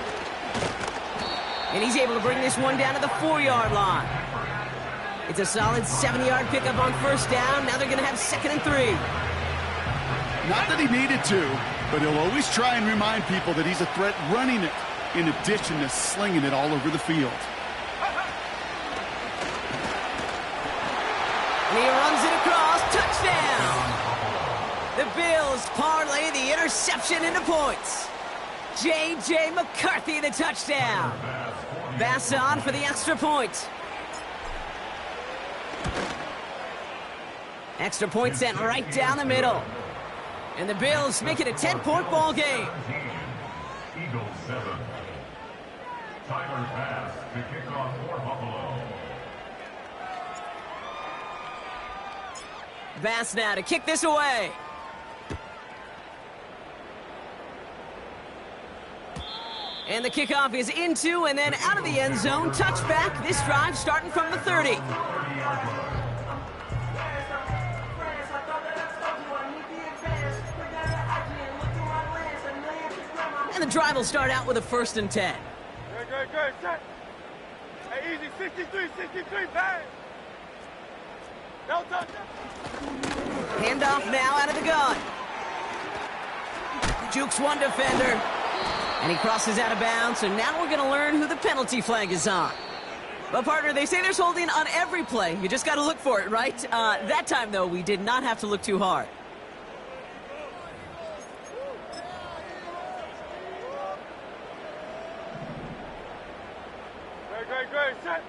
And he's able to bring this one down to the 4-yard line. It's a solid 7-yard pickup on 1st down. Now they're going to have 2nd and 3. Not that he needed to, but he'll always try and remind people that he's a threat running it, in addition to slinging it all over the field. And he runs it across. Touchdown! The Bills parlay the interception into points. J.J. McCarthy, the touchdown. Bass on for the extra point. Extra point sent right down the middle. And the Bills make it a 10-point ball game. Eagles 7. Tyler pass to kick off for Buffalo. Bass now to kick this away. And the kickoff is into and then out of the end zone. Touchback. This drive starting from the 30. And the drive will start out with a 1st and 10. Good. Set. Hey, easy. 63, bang. No touch. Handoff now out of the gun. Jukes one defender. And he crosses out of bounds, so now we're going to learn who the penalty flag is on. But, partner, they say there's holding on every play. You just got to look for it, right? That time, though, we did not have to look too hard. Good. Set.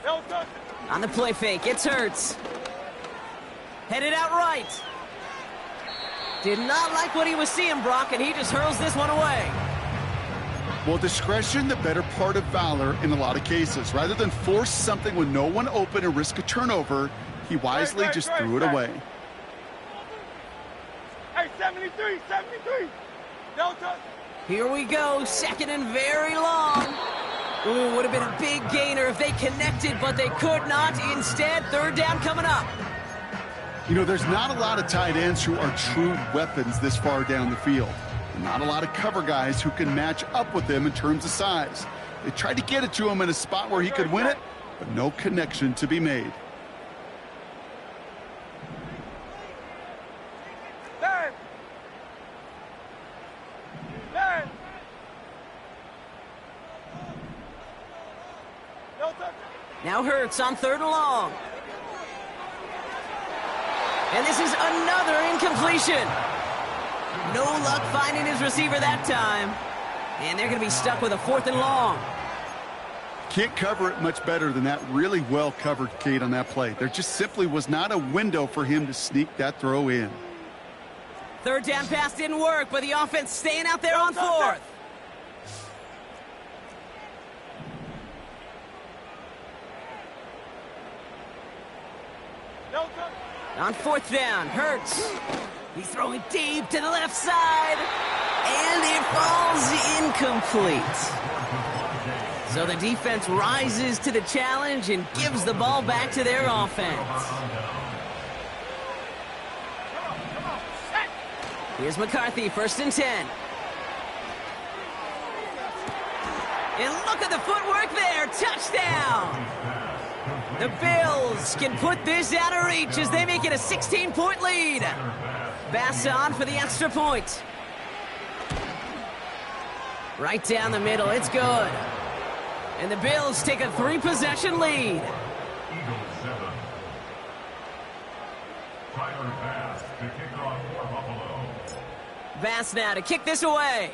No touch. On the play fake, it's Hurts. Headed out right. Did not like what he was seeing, Brock, and he just hurls this one away. Well, discretion, the better part of valor in a lot of cases. Rather than force something with no one open and risk a turnover, he wisely just threw it away. Hey, 73. No touch. Here we go, 2nd and very long. Ooh, would have been a big gainer if they connected, but they could not. Instead, 3rd down coming up. You know, there's not a lot of tight ends who are true weapons this far down the field. And not a lot of cover guys who can match up with them in terms of size. They tried to get it to him in a spot where he could win it, but no connection to be made. Now Hurts on 3rd and long. And this is another incompletion. No luck finding his receiver that time. And they're going to be stuck with a 4th and long. Can't cover it much better than that. Really well covered, Kate, on that play. There just simply was not a window for him to sneak that throw in. 3rd down pass didn't work, but the offense staying out there on 4th. On 4th down, Hurts. He's throwing deep to the left side. And it falls incomplete. So the defense rises to the challenge and gives the ball back to their offense. Here's McCarthy, 1st and 10. And look at the footwork there. Touchdown. The Bills can put this out of reach as they make it a 16-point lead. Bass on for the extra point. Right down the middle, it's good. And the Bills take a 3-possession lead. Eagles 7. Tyler pass to kick off for Buffalo. Bass now to kick this away.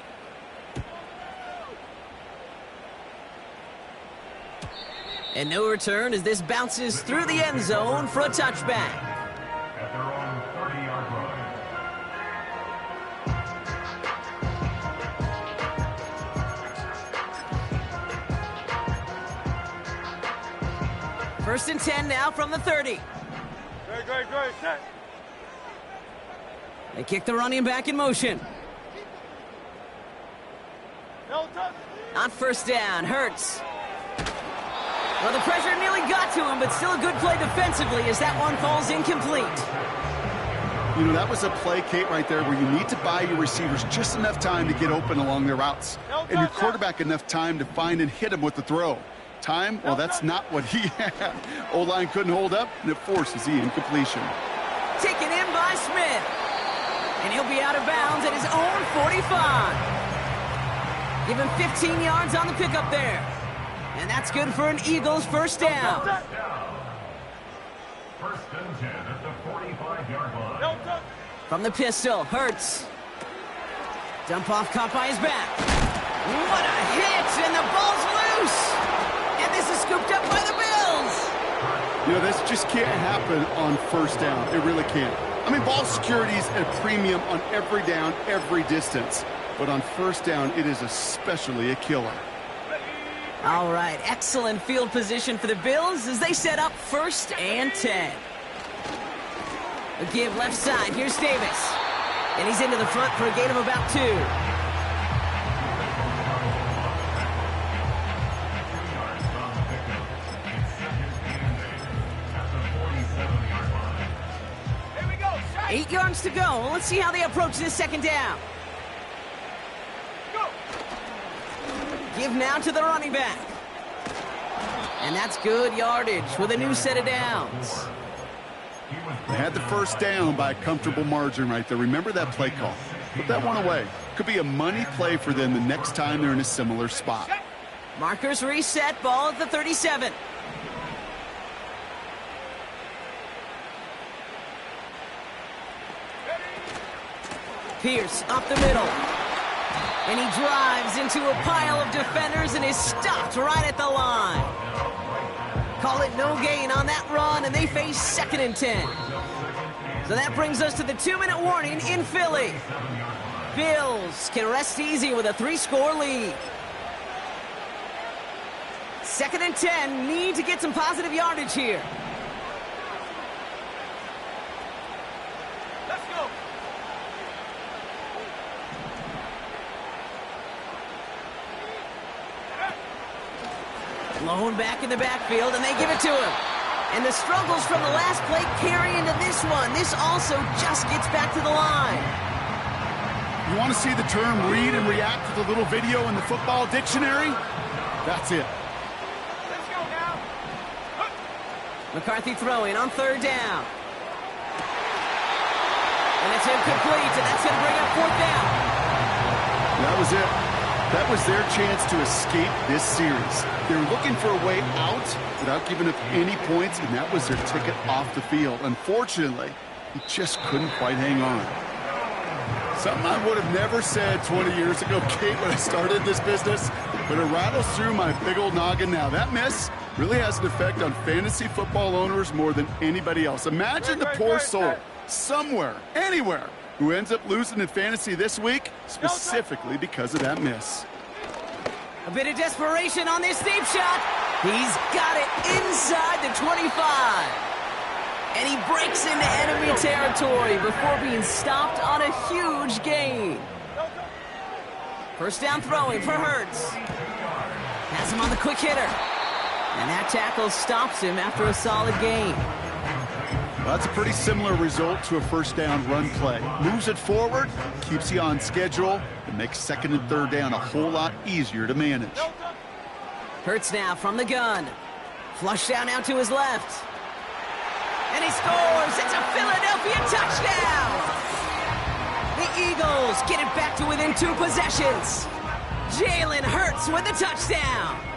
And no return as this bounces through the end zone for a touchback. At their own 30-yard line. 1st and 10 now from the 30. Good. Set. They kick the running back in motion. No touch. On 1st down, Hurts. Well, the pressure nearly got to him, but still a good play defensively as that one falls incomplete. You know, that was a play, Kate, right there where you need to buy your receivers just enough time to get open along their routes. And your quarterback enough time to find and hit him with the throw. Time, well, that's not what he had. O-line couldn't hold up, and it forces the incompletion. Taken in by by Smith. And he'll be out of bounds at his own 45. Give him 15 yards on the pickup there. And that's good for an Eagles first down. First and 10 at the 45-yard line. From the pistol, Hurts. Dump off caught by his back. What a hit, and the ball's loose. And this is scooped up by the Bills. You know, this just can't happen on first down. It really can't. I mean, ball security is at a premium on every down, every distance. But on first down, it is especially a killer. All right, excellent field position for the Bills as they set up 1st and 10. A give left side. Here's Davis. And he's into the front for a gain of about 2. Here we go. 8 yards to go. Let's see how they approach this second down. Go. Give now to the running back. And that's good yardage with a new set of downs. They had the first down by a comfortable margin right there. Remember that play call. Put that one away. Could be a money play for them the next time they're in a similar spot. Markers reset, ball at the 37. Pierce up the middle. And he drives into a pile of defenders and is stopped right at the line. Call it no gain on that run, and they face 2nd and 10. So that brings us to the 2-minute warning in Philly. Bills can rest easy with a 3-score lead. 2nd and 10, need to get some positive yardage here. Let's go. Lone back in the backfield, and they give it to him. And the struggles from the last play carry into this one. This also just gets back to the line. You want to see the term read and react to the little video in the football dictionary? That's it. Let's go now. McCarthy throwing on 3rd down. And it's incomplete, and that's going to bring up 4th down. That was it. That was their chance to escape this series. They were looking for a way out without giving up any points, and that was their ticket off the field. Unfortunately, he just couldn't quite hang on. Something I would have never said 20 years ago, Kate, when I started this business, but it rattles through my big old noggin now. That miss really has an effect on fantasy football owners more than anybody else. Imagine the poor soul somewhere, anywhere, who ends up losing in fantasy this week, specifically because of that miss. A bit of desperation on this deep shot. He's got it inside the 25. And he breaks into enemy territory before being stopped on a huge gain. First down throwing for Hurts. Has him on the quick hitter. And that tackle stops him after a solid gain. Well, that's a pretty similar result to a first down run play. Moves it forward, keeps you on schedule, and makes 2nd and 3rd down a whole lot easier to manage. Hurts now from the gun. Flush down out to his left. And he scores. It's a Philadelphia touchdown. The Eagles get it back to within 2 possessions. Jalen Hurts with the touchdown.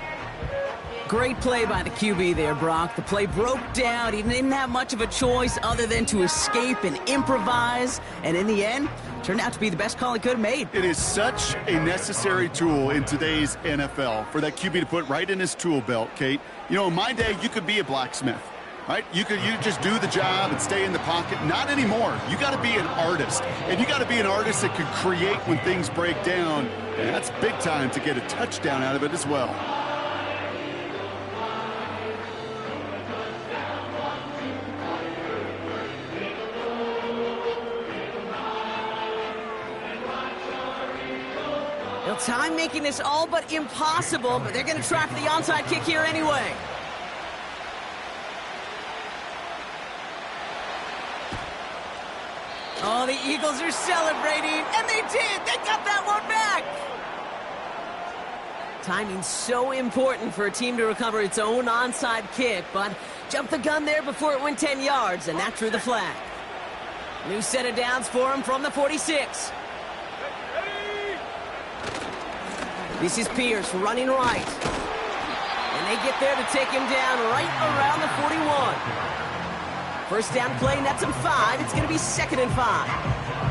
Great play by the QB there, Brock. The play broke down. He didn't have much of a choice other than to escape and improvise. And in the end, turned out to be the best call he could have made. It is such a necessary tool in today's NFL for that QB to put right in his tool belt, Kate. You know, in my day, you could be a blacksmith, right? You just do the job and stay in the pocket. Not anymore. You got to be an artist. And you got to be an artist that can create when things break down. And that's big time to get a touchdown out of it as well. Time making this all but impossible, but they're going to try for the onside kick here anyway. Oh, the Eagles are celebrating, and they did. They got that one back. Timing's so important for a team to recover its own onside kick, but jumped the gun there before it went 10 yards, and that drew the flag. New set of downs for him from the 46. This is Pierce running right. And they get there to take him down right around the 41. First down play, and that's him 5. It's going to be 2nd and 5.